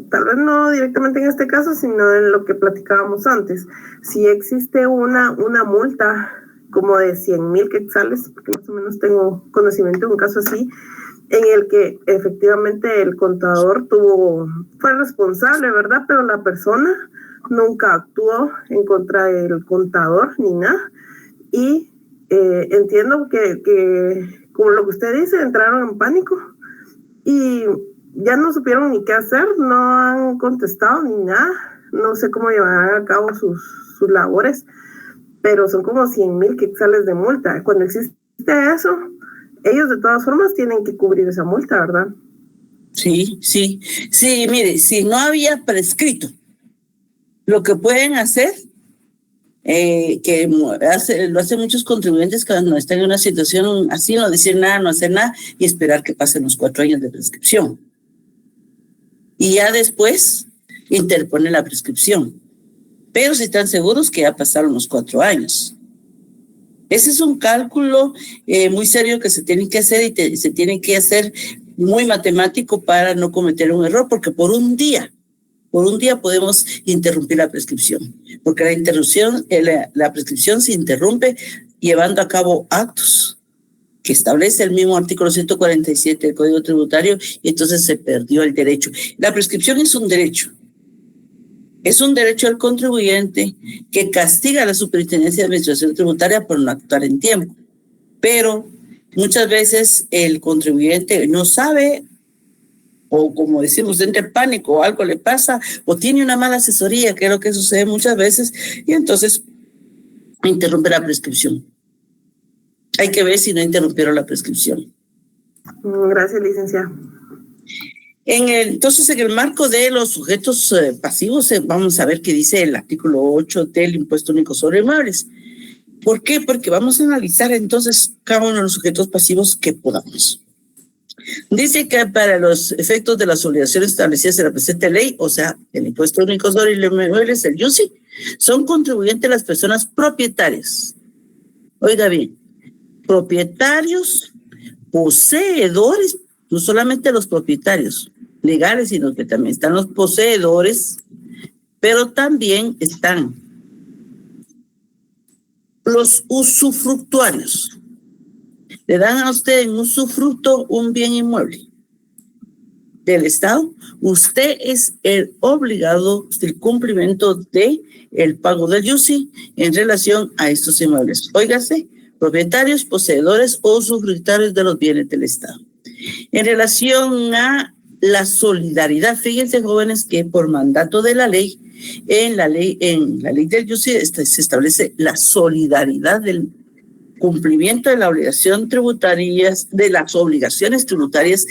tal vez no directamente en este caso, sino en lo que platicábamos antes, si existe una multa como de 100,000 quetzales, porque más o menos tengo conocimiento de un caso así, en el que efectivamente el contador fue responsable, ¿verdad? Pero la persona nunca actuó en contra del contador ni nada. Y entiendo que como lo que usted dice, entraron en pánico y ya no supieron ni qué hacer, no han contestado ni nada, no sé cómo llevarán a cabo sus labores, pero son como 100,000 quetzales de multa. Cuando existe eso, ellos de todas formas tienen que cubrir esa multa, ¿verdad? Sí, mire, si no había prescrito, lo que pueden hacer, que lo hacen muchos contribuyentes cuando están en una situación así, no decir nada, no hacer nada y esperar que pasen los 4 años de prescripción. Y ya después interponen la prescripción. Pero si están seguros que ya pasaron los 4 años. Ese es un cálculo muy serio que se tiene que hacer y se tiene que hacer muy matemático para no cometer un error, porque por un día podemos interrumpir la prescripción, porque la prescripción se interrumpe llevando a cabo actos que establece el mismo artículo 147 del Código Tributario y entonces se perdió el derecho. La prescripción es un derecho. Es un derecho al contribuyente que castiga a la Superintendencia de Administración Tributaria por no actuar en tiempo. Pero muchas veces el contribuyente no sabe, o como decimos, entra en pánico, o algo le pasa, o tiene una mala asesoría, que es lo que sucede muchas veces, y entonces interrumpe la prescripción. Hay que ver si no interrumpieron la prescripción. Gracias, licenciada. Entonces, en el marco de los sujetos pasivos, vamos a ver qué dice el artículo 8 del Impuesto Único sobre Inmuebles. ¿Por qué? Porque vamos a analizar entonces cada uno de los sujetos pasivos que podamos. Dice que para los efectos de las obligaciones establecidas en la presente ley, o sea, el Impuesto Único sobre Inmuebles, el IUCI, son contribuyentes las personas propietarias. Oiga bien, propietarios, poseedores, no solamente los propietarios legales, sino que también están los poseedores, pero también están los usufructuarios. Le dan a usted en usufructo un bien inmueble del Estado. Usted es el obligado del cumplimiento de el pago del IUCI en relación a estos inmuebles. Óigase, propietarios, poseedores o usufructuarios de los bienes del Estado. En relación a la solidaridad, fíjense, jóvenes, que por mandato de la ley, en la ley del IUCI se establece la solidaridad del cumplimiento de la obligación tributaria, de las obligaciones tributarias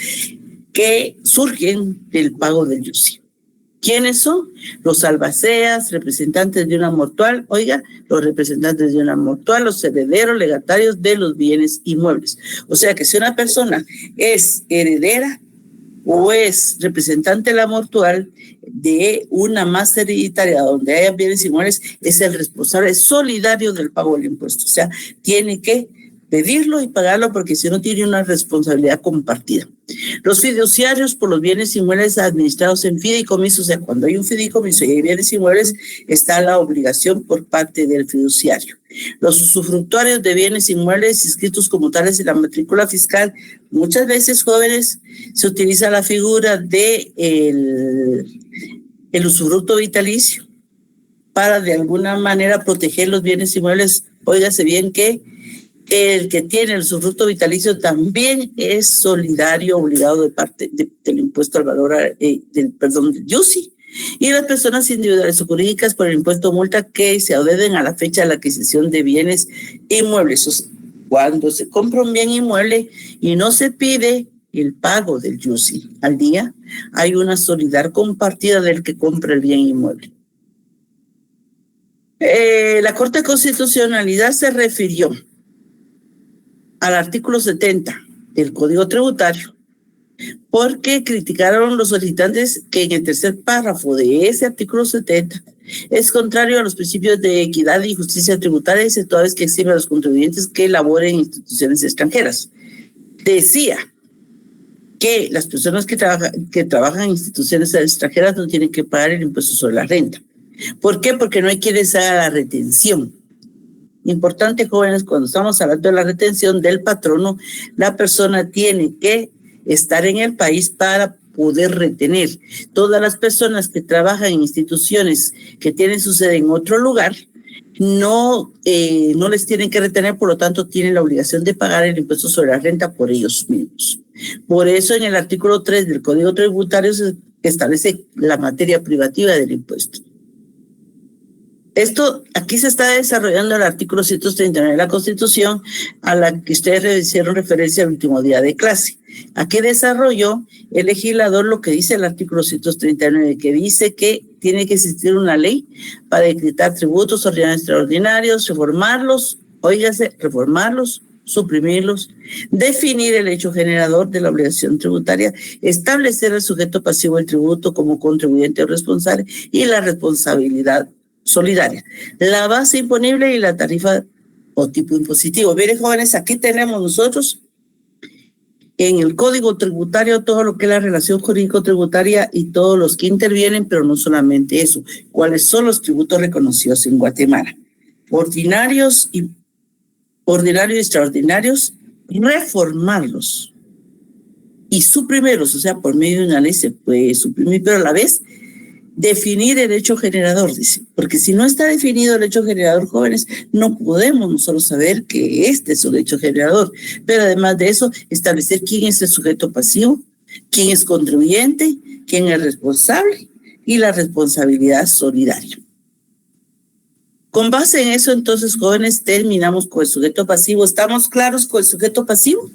que surgen del pago del IUCI. ¿Quiénes son? Los albaceas, representantes de una mortual, los representantes de una mortual, los herederos legatarios de los bienes inmuebles. O sea que si una persona es heredera o es representante de la mortual de una masa hereditaria donde haya bienes inmuebles, es el responsable solidario del pago del impuesto. O sea, tiene que pedirlo y pagarlo porque si no tiene una responsabilidad compartida. Los fiduciarios por los bienes inmuebles administrados en fideicomiso, o sea, cuando hay un fideicomiso y hay bienes inmuebles, está la obligación por parte del fiduciario. Los usufructuarios de bienes inmuebles inscritos como tales en la matrícula fiscal, muchas veces, jóvenes, se utiliza la figura de el usufructo vitalicio para de alguna manera proteger los bienes inmuebles. Óigase bien que el que tiene el usufructo vitalicio también es solidario, obligado de parte del impuesto al valor, del IUCI, y las personas individuales o jurídicas por el impuesto multa que se adeuden a la fecha de la adquisición de bienes inmuebles. O sea, cuando se compra un bien inmueble y no se pide el pago del IUCI al día, hay una solidaridad compartida del que compra el bien inmueble. La Corte de Constitucionalidad se refirió al artículo 70 del Código Tributario, porque criticaron los solicitantes que en el tercer párrafo de ese artículo 70 es contrario a los principios de equidad y justicia tributaria, y toda vez que exime a los contribuyentes que laboren en instituciones extranjeras. Decía que las personas que trabajan en instituciones extranjeras no tienen que pagar el impuesto sobre la renta. ¿Por qué? Porque no hay quien les haga la retención. Importante, jóvenes, cuando estamos hablando de la retención del patrono, la persona tiene que estar en el país para poder retener. Todas las personas que trabajan en instituciones que tienen su sede en otro lugar no les tienen que retener, por lo tanto tienen la obligación de pagar el impuesto sobre la renta por ellos mismos. Por eso en el artículo 3 del Código Tributario se establece la materia privativa del impuesto. Esto aquí se está desarrollando el artículo 139 de la Constitución, a la que ustedes hicieron referencia al último día de clase. Aquí desarrolló el legislador lo que dice el artículo 139, que dice que tiene que existir una ley para decretar tributos ordinarios extraordinarios, reformarlos, suprimirlos, definir el hecho generador de la obligación tributaria, establecer el sujeto pasivo del tributo como contribuyente o responsable y la responsabilidad solidaria, la base imponible y la tarifa o tipo impositivo. Miren, jóvenes, aquí tenemos nosotros en el Código Tributario todo lo que es la relación jurídico-tributaria y todos los que intervienen, pero no solamente eso. ¿Cuáles son los tributos reconocidos en Guatemala? Ordinarios y extraordinarios, reformarlos y suprimirlos, o sea, por medio de una ley se puede suprimir, pero a la vez definir el hecho generador, dice, porque si no está definido el hecho generador, jóvenes, no podemos nosotros saber que este es un hecho generador, pero además de eso, establecer quién es el sujeto pasivo, quién es contribuyente, quién es responsable y la responsabilidad solidaria. Con base en eso, entonces, jóvenes, terminamos con el sujeto pasivo. ¿Estamos claros con el sujeto pasivo?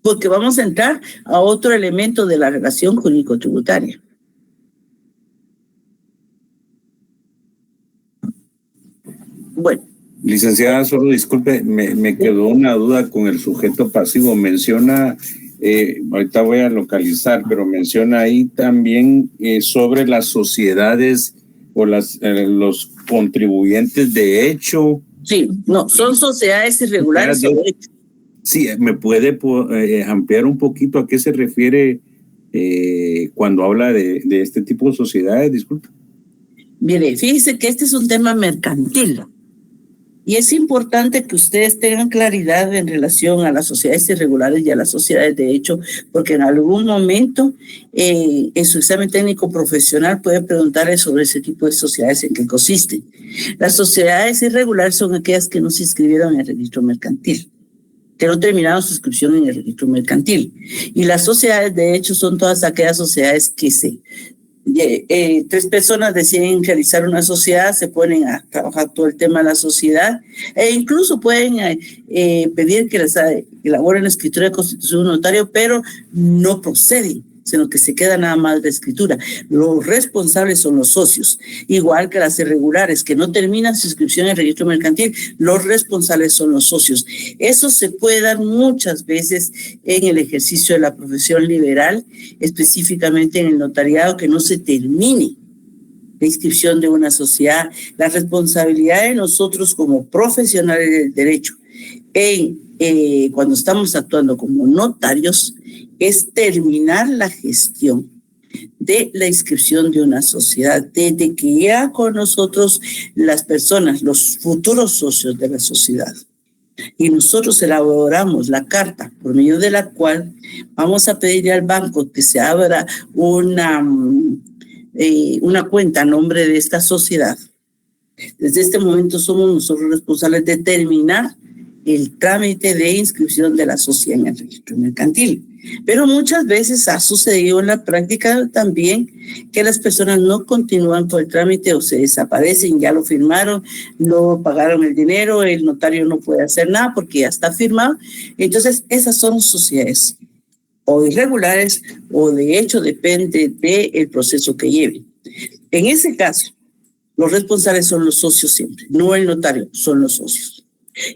Porque vamos a entrar a otro elemento de la relación jurídico-tributaria. Bueno. Licenciada, solo disculpe, me quedó una duda con el sujeto pasivo. Menciona, ahorita voy a localizar, pero menciona ahí también sobre las sociedades o los contribuyentes de hecho. Sí, no, son sociedades irregulares de hecho. Sí, ¿me puede ampliar un poquito a qué se refiere cuando habla de este tipo de sociedades? Disculpe. Mire, fíjese que este es un tema mercantil y es importante que ustedes tengan claridad en relación a las sociedades irregulares y a las sociedades de hecho, porque en algún momento en su examen técnico profesional puede preguntarle sobre ese tipo de sociedades en qué consisten. Las sociedades irregulares son aquellas que no se inscribieron en el registro mercantil, que no terminaron su inscripción en el registro mercantil. Y las sociedades, de hecho, son todas aquellas sociedades que tres personas deciden realizar una sociedad, se ponen a trabajar todo el tema de la sociedad e incluso pueden pedir que les elaboren la escritura de constitución de notario, pero no proceden, sino que se queda nada más de escritura. Los responsables son los socios, igual que las irregulares que no terminan su inscripción en el registro mercantil, los responsables son los socios. Eso se puede dar muchas veces en el ejercicio de la profesión liberal, específicamente en el notariado, que no se termine la inscripción de una sociedad. La responsabilidad de nosotros como profesionales del derecho cuando estamos actuando como notarios es terminar la gestión de la inscripción de una sociedad, desde que ya con nosotros las personas, los futuros socios de la sociedad. Y nosotros elaboramos la carta por medio de la cual vamos a pedirle al banco que se abra una cuenta a nombre de esta sociedad. Desde este momento somos nosotros responsables de terminar el trámite de inscripción de la sociedad en el registro mercantil. Pero muchas veces ha sucedido en la práctica también que las personas no continúan con el trámite o se desaparecen, ya lo firmaron, no pagaron el dinero, el notario no puede hacer nada porque ya está firmado. Entonces, esas son sociedades o irregulares o de hecho depende del proceso que lleven. En ese caso, los responsables son los socios siempre, no el notario, son los socios.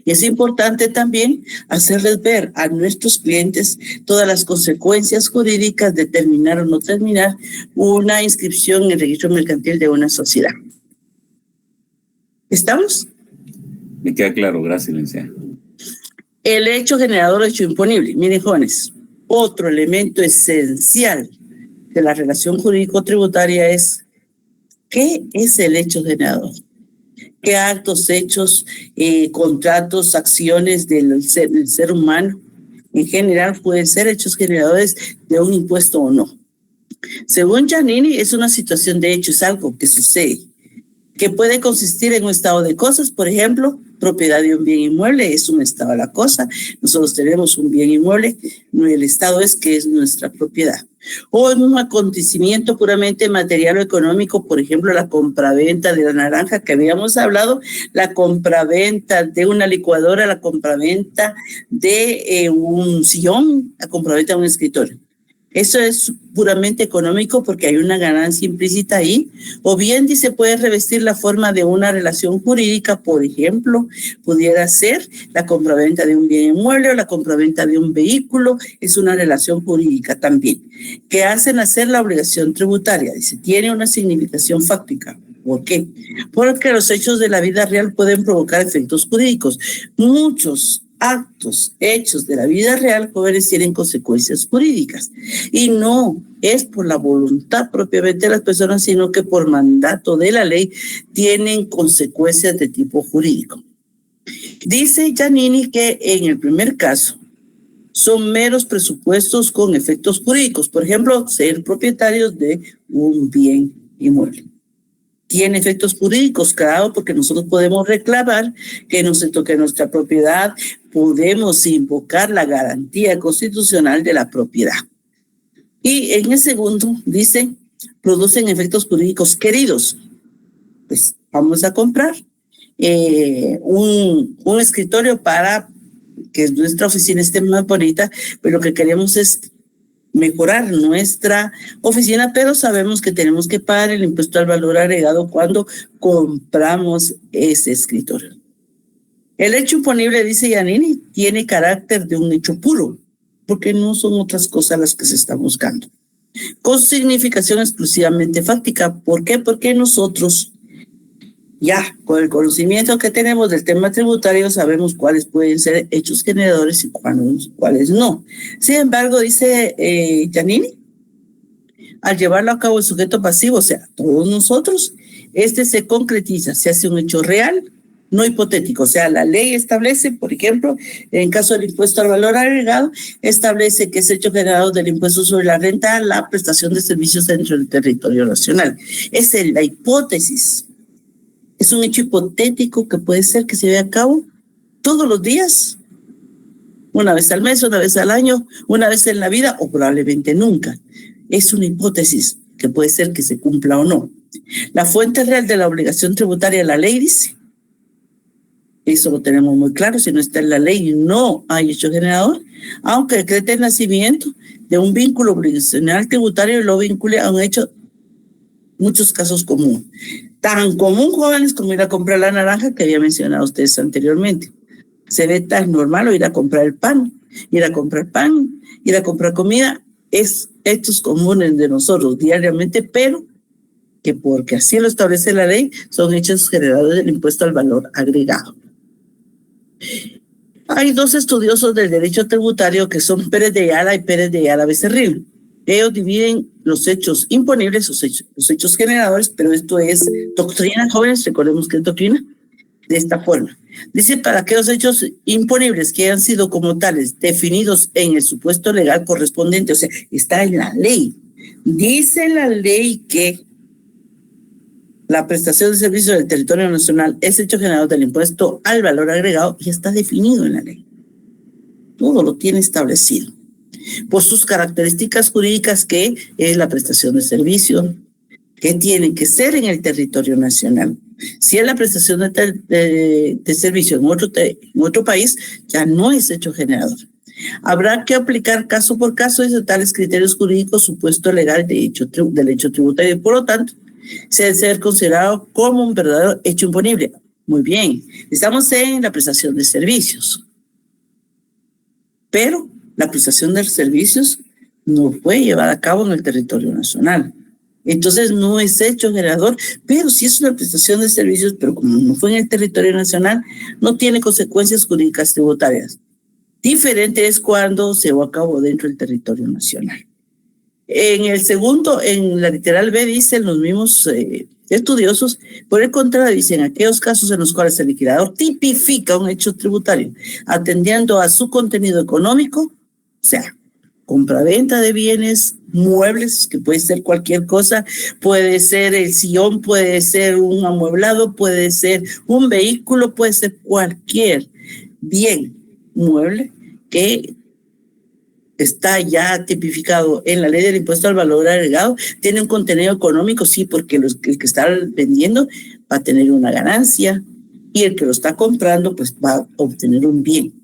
Y es importante también hacerles ver a nuestros clientes todas las consecuencias jurídicas de terminar o no terminar una inscripción en el registro mercantil de una sociedad. ¿Estamos? Me queda claro, gracias, licenciada. El hecho generador, hecho imponible. Miren, jóvenes, otro elemento esencial de la relación jurídico-tributaria es ¿qué es el hecho generador? ¿Qué actos, hechos, contratos, acciones del ser humano en general pueden ser hechos generadores de un impuesto o no? Según Giannini, es una situación de hecho, es algo que sucede. que puede consistir en un estado de cosas, por ejemplo, propiedad de un bien inmueble es un estado de la cosa. Nosotros tenemos un bien inmueble, el estado es que es nuestra propiedad. O en un acontecimiento puramente material o económico, por ejemplo, la compraventa de la naranja que habíamos hablado, la compraventa de una licuadora, la compraventa de un sillón, la compraventa de un escritorio. Eso es puramente económico porque hay una ganancia implícita ahí. O bien dice, puede revestir la forma de una relación jurídica, por ejemplo, pudiera ser la compraventa de un bien inmueble o la compraventa de un vehículo, es una relación jurídica también, que hacen hacer la obligación tributaria. Dice, tiene una significación fáctica. ¿Por qué? Porque los hechos de la vida real pueden provocar efectos jurídicos. Muchos actos, hechos de la vida real, jóvenes, tienen consecuencias jurídicas. Y no es por la voluntad propiamente de las personas, sino que por mandato de la ley tienen consecuencias de tipo jurídico. Dice Giannini que en el primer caso son meros presupuestos con efectos jurídicos. Por ejemplo, ser propietarios de un bien inmueble. Tiene efectos jurídicos, claro, porque nosotros podemos reclamar que no se toque nuestra propiedad, podemos invocar la garantía constitucional de la propiedad. Y en el segundo dice, producen efectos jurídicos queridos. Pues vamos a comprar un escritorio para que nuestra oficina esté más bonita, pero lo que queremos es mejorar nuestra oficina, pero sabemos que tenemos que pagar el impuesto al valor agregado cuando compramos ese escritorio. El hecho imponible, dice Giannini, tiene carácter de un hecho puro, porque no son otras cosas las que se están buscando. Con significación exclusivamente fácticas. ¿Por qué? Porque nosotros, ya con el conocimiento que tenemos del tema tributario, sabemos cuáles pueden ser hechos generadores y cuáles no. Sin embargo, dice Giannini, al llevarlo a cabo el sujeto pasivo, o sea, todos nosotros, se concretiza, se hace un hecho real, no hipotético. O sea, la ley establece, por ejemplo, en caso del impuesto al valor agregado, establece que es hecho generado del impuesto sobre la renta la prestación de servicios dentro del territorio nacional. Esa es la hipótesis. Es un hecho hipotético que puede ser que se lleve a cabo todos los días, una vez al mes, una vez al año, una vez en la vida o probablemente nunca. Es una hipótesis que puede ser que se cumpla o no. La fuente real de la obligación tributaria, la ley dice, eso lo tenemos muy claro, si no está en la ley no hay hecho generador, aunque decrete el nacimiento de un vínculo obligacional tributario y lo vincule a un hecho, muchos casos comunes. Tan común, jóvenes, como ir a comprar la naranja que había mencionado ustedes anteriormente. Se ve tan normal o ir a comprar el pan, ir a comprar comida, es hechos comunes de nosotros diariamente, pero que porque así lo establece la ley, son hechos generados del impuesto al valor agregado. Hay dos estudiosos del derecho tributario que son Pérez de Ayala y Pérez de Ayala Becerril. Ellos dividen los hechos imponibles, los hechos generadores, pero esto es doctrina, jóvenes, recordemos que es doctrina, de esta forma. Dice, para aquellos hechos imponibles que hayan sido como tales definidos en el supuesto legal correspondiente, o sea, está en la ley. Dice la ley que la prestación de servicios del territorio nacional es hecho generador del impuesto al valor agregado y está definido en la ley. Todo lo tiene establecido por sus características jurídicas, que es la prestación de servicio, que tiene que ser en el territorio nacional. Si es la prestación de servicio en otro país, ya no es hecho generador. Habrá que aplicar caso por caso de tales criterios jurídicos, supuesto legal del hecho tributario, y por lo tanto, se debe ser considerado como un verdadero hecho imponible. Muy bien, estamos en la prestación de servicios, pero la prestación de servicios no fue llevada a cabo en el territorio nacional. Entonces no es hecho generador, pero sí es una prestación de servicios, pero como no fue en el territorio nacional, no tiene consecuencias jurídicas tributarias. Diferente es cuando se llevó a cabo dentro del territorio nacional. En el segundo, en la literal B, dicen los mismos estudiosos, por el contrario, dicen aquellos casos en los cuales el liquidador tipifica un hecho tributario, atendiendo a su contenido económico, o sea, compraventa de bienes muebles, que puede ser cualquier cosa, puede ser el sillón, puede ser un amueblado, puede ser un vehículo, puede ser cualquier bien mueble que está ya tipificado en la ley del impuesto al valor agregado, tiene un contenido económico, sí, porque el que está vendiendo va a tener una ganancia y el que lo está comprando pues va a obtener un bien.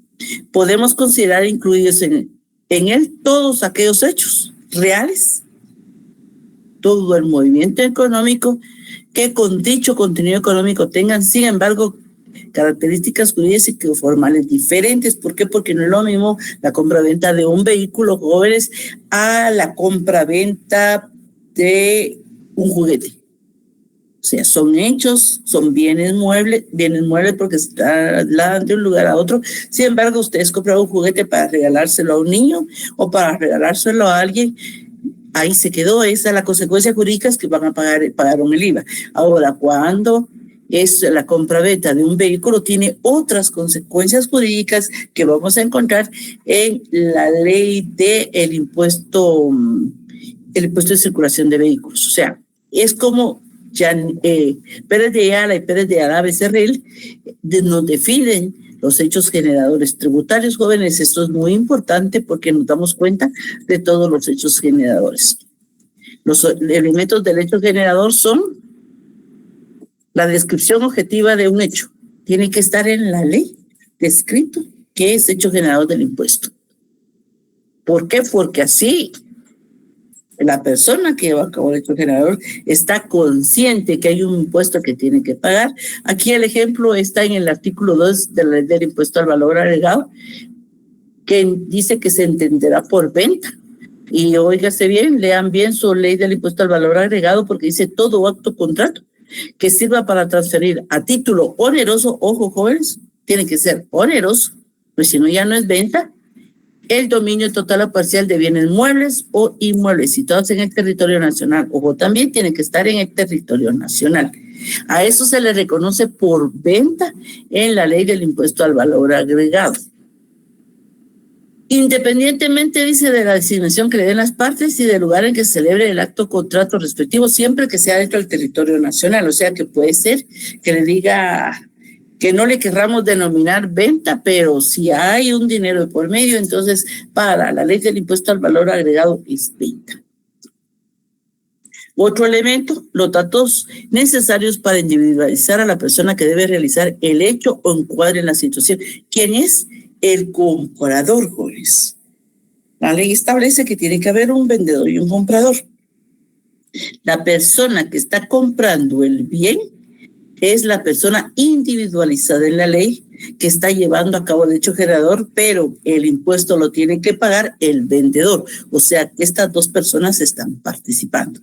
Podemos considerar incluidos en él todos aquellos hechos reales, todo el movimiento económico que con dicho contenido económico tengan, sin embargo, características jurídicas y formales diferentes. ¿Por qué? Porque no es lo mismo la compra-venta de un vehículo, jóvenes, a la compra-venta de un juguete. O sea, son hechos, son bienes muebles porque se trasladan de un lugar a otro. Sin embargo, ustedes compran un juguete para regalárselo a un niño o para regalárselo a alguien. Ahí se quedó, esa es la consecuencia jurídica, es que van a pagaron el IVA. Ahora, cuando es la compraventa de un vehículo, tiene otras consecuencias jurídicas que vamos a encontrar en la ley del impuesto de circulación de vehículos. O sea, es como Pérez de Ayala y Pérez de Ayala Becerril nos definen los hechos generadores tributarios, jóvenes. Esto es muy importante porque nos damos cuenta de todos los hechos generadores. Los elementos del hecho generador son la descripción objetiva de un hecho. Tiene que estar en la ley descrito qué es hecho generador del impuesto. ¿Por qué? Porque así la persona que lleva a cabo el hecho generador está consciente que hay un impuesto que tiene que pagar. Aquí el ejemplo está en el artículo 2 de la ley del impuesto al valor agregado, que dice que se entenderá por venta. Y óigase bien, lean bien su ley del impuesto al valor agregado, porque dice todo acto contrato que sirva para transferir a título oneroso, ojo jóvenes, tiene que ser oneroso, pues si no ya no es venta, el dominio total o parcial de bienes muebles o inmuebles situados en el territorio nacional. Ojo, también tiene que estar en el territorio nacional. A eso se le reconoce por venta en la ley del impuesto al valor agregado. Independientemente, dice, de la designación que le den las partes y del lugar en que se celebre el acto contrato respectivo, siempre que sea dentro del territorio nacional. O sea que puede ser que le diga que no le querramos denominar venta, pero si hay un dinero de por medio, entonces para la ley del impuesto al valor agregado es venta. Otro elemento, los datos necesarios para individualizar a la persona que debe realizar el hecho o encuadre en la situación. ¿Quién es? El comprador, jóvenes. La ley establece que tiene que haber un vendedor y un comprador. La persona que está comprando el bien es la persona individualizada en la ley que está llevando a cabo el hecho generador, pero el impuesto lo tiene que pagar el vendedor. O sea, que estas dos personas están participando.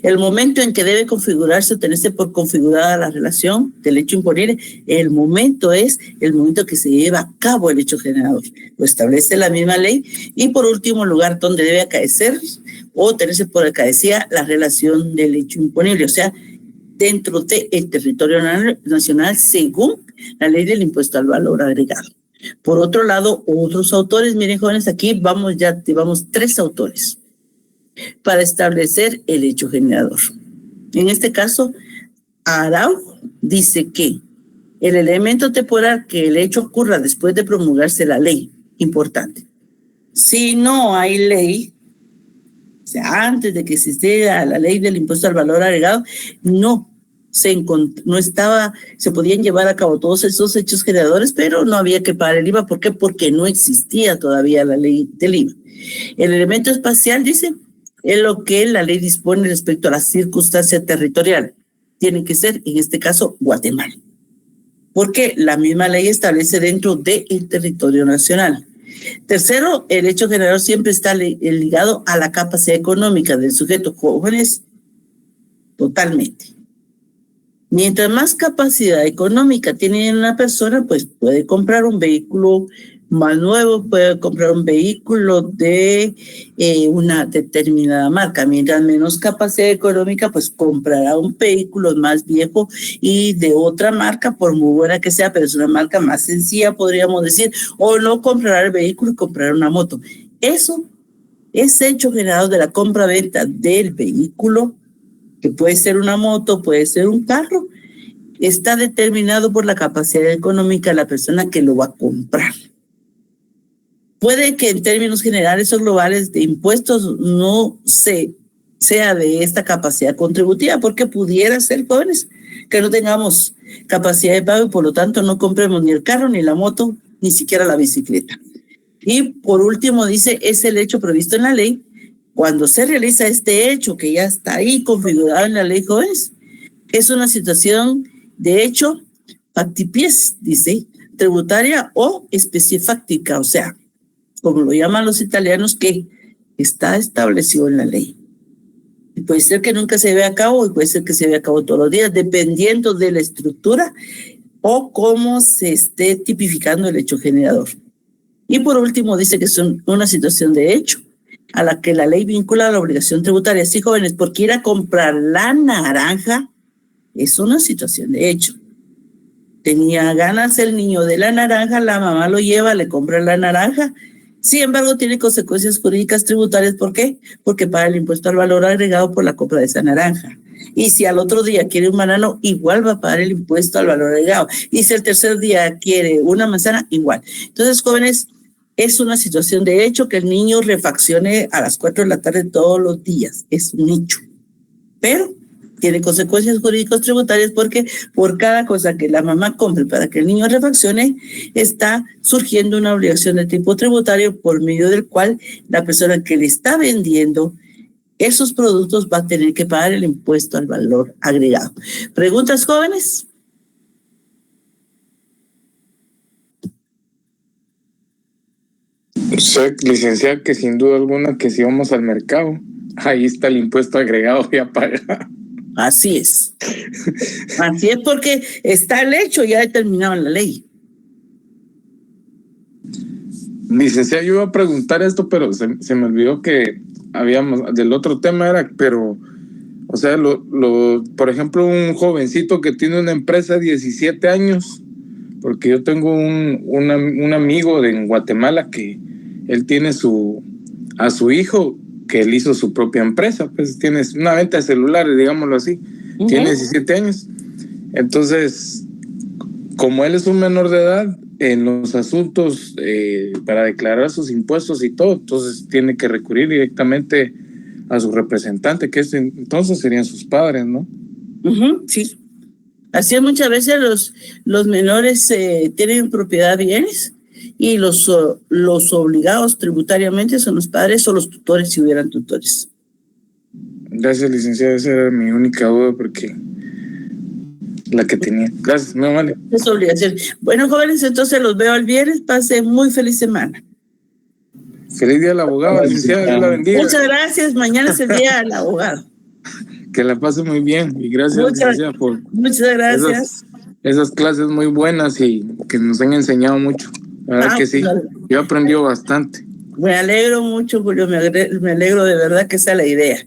El momento en que debe configurarse o tenerse por configurada la relación del hecho imponible, el momento es el momento que se lleva a cabo el hecho generador. Lo establece la misma ley. Y por último lugar, donde debe acaecer o tenerse por acaecida la relación del hecho imponible. O sea, dentro del territorio nacional según la ley del impuesto al valor agregado. Por otro lado, otros autores, miren jóvenes, aquí vamos 3 autores para establecer el hecho generador. En este caso, Araujo dice que el elemento temporal que el hecho ocurra después de promulgarse la ley, importante. Si no hay ley, o sea, antes de que existiera la ley del impuesto al valor agregado, se podían llevar a cabo todos esos hechos generadores, pero no había que pagar el IVA. ¿Por qué? Porque no existía todavía la ley del IVA. El elemento espacial, dice, es lo que la ley dispone respecto a la circunstancia territorial. Tiene que ser, en este caso, Guatemala. Porque la misma ley establece dentro del territorio nacional. Tercero, el hecho generador siempre está ligado a la capacidad económica del sujeto. Jóvenes, totalmente. Mientras más capacidad económica tiene una persona, pues puede comprar un vehículo más nuevo, puede comprar un vehículo de una determinada marca. Mientras menos capacidad económica, pues comprará un vehículo más viejo y de otra marca, por muy buena que sea, pero es una marca más sencilla, podríamos decir, o no comprará el vehículo y comprará una moto. Eso Ese hecho generado de la compra-venta del vehículo, que puede ser una moto, puede ser un carro, está determinado por la capacidad económica de la persona que lo va a comprar. Puede que en términos generales o globales de impuestos no sea de esta capacidad contributiva, porque pudiera ser, jóvenes, que no tengamos capacidad de pago y por lo tanto no compremos ni el carro, ni la moto, ni siquiera la bicicleta. Y por último dice, es el hecho previsto en la ley. Cuando se realiza este hecho que ya está ahí configurado en la ley, jóvenes, es una situación de hecho factipies, dice, tributaria o especie fáctica, o sea, como lo llaman los italianos, que está establecido en la ley. Y puede ser que nunca se vea a cabo y puede ser que se vea a cabo todos los días, dependiendo de la estructura o cómo se esté tipificando el hecho generador. Y por último dice que es una situación de hecho a la que la ley vincula la obligación tributaria. Sí, jóvenes, porque ir a comprar la naranja es una situación de hecho. Tenía ganas el niño de la naranja, la mamá lo lleva, le compra la naranja. Sin embargo, tiene consecuencias jurídicas tributarias. ¿Por qué? Porque paga el impuesto al valor agregado por la compra de esa naranja. Y si al otro día quiere un banano, igual va a pagar el impuesto al valor agregado. Y si el tercer día quiere una manzana, igual. Entonces, jóvenes, es una situación de hecho que el niño refaccione a las 4 de la tarde todos los días. Es un hecho. Pero tiene consecuencias jurídicas tributarias porque por cada cosa que la mamá compre para que el niño refaccione, está surgiendo una obligación de tipo tributario por medio del cual la persona que le está vendiendo esos productos va a tener que pagar el impuesto al valor agregado. ¿Preguntas, jóvenes? Sé, licenciada, que sin duda alguna que si vamos al mercado, ahí está el impuesto agregado ya pagado. Así es. Así es porque está el hecho ya determinado en la ley. Licenciada, yo iba a preguntar esto, pero se me olvidó que habíamos, del otro tema era, pero, o sea, por ejemplo, un jovencito que tiene una empresa de 17 años, porque yo tengo un amigo en Guatemala que él tiene a su hijo, que él hizo su propia empresa, pues tiene una venta de celulares, digámoslo así, tiene 17 años. Entonces, como él es un menor de edad, en los asuntos para declarar sus impuestos y todo, entonces tiene que recurrir directamente a su representante, que entonces serían sus padres, ¿no? Sí. Así es, muchas veces los menores tienen propiedad de bienes y los obligados tributariamente son los padres o los tutores si hubieran tutores. Gracias, licenciada, esa era mi única duda porque la que tenía. Gracias, no vale. Es obligación. Bueno, jóvenes, entonces los veo el viernes. Pase muy feliz semana. Feliz día al abogado, licenciada, Dios la bendiga. Muchas gracias. Mañana es el día del abogado. Que la pase muy bien y gracias, licenciada, por muchas gracias. Esas clases muy buenas y que nos han enseñado mucho. La verdad que sí, yo he aprendido bastante. Me alegro mucho, Julio, me alegro de verdad que esa es la idea.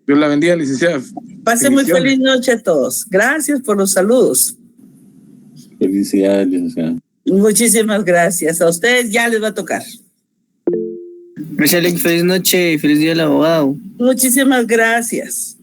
Dios la bendiga, licenciada. Pase muy feliz noche a todos. Gracias por los saludos. Felicidades, licenciada. Muchísimas gracias. A ustedes ya les va a tocar. Gracias, feliz noche y feliz día del abogado. Muchísimas gracias.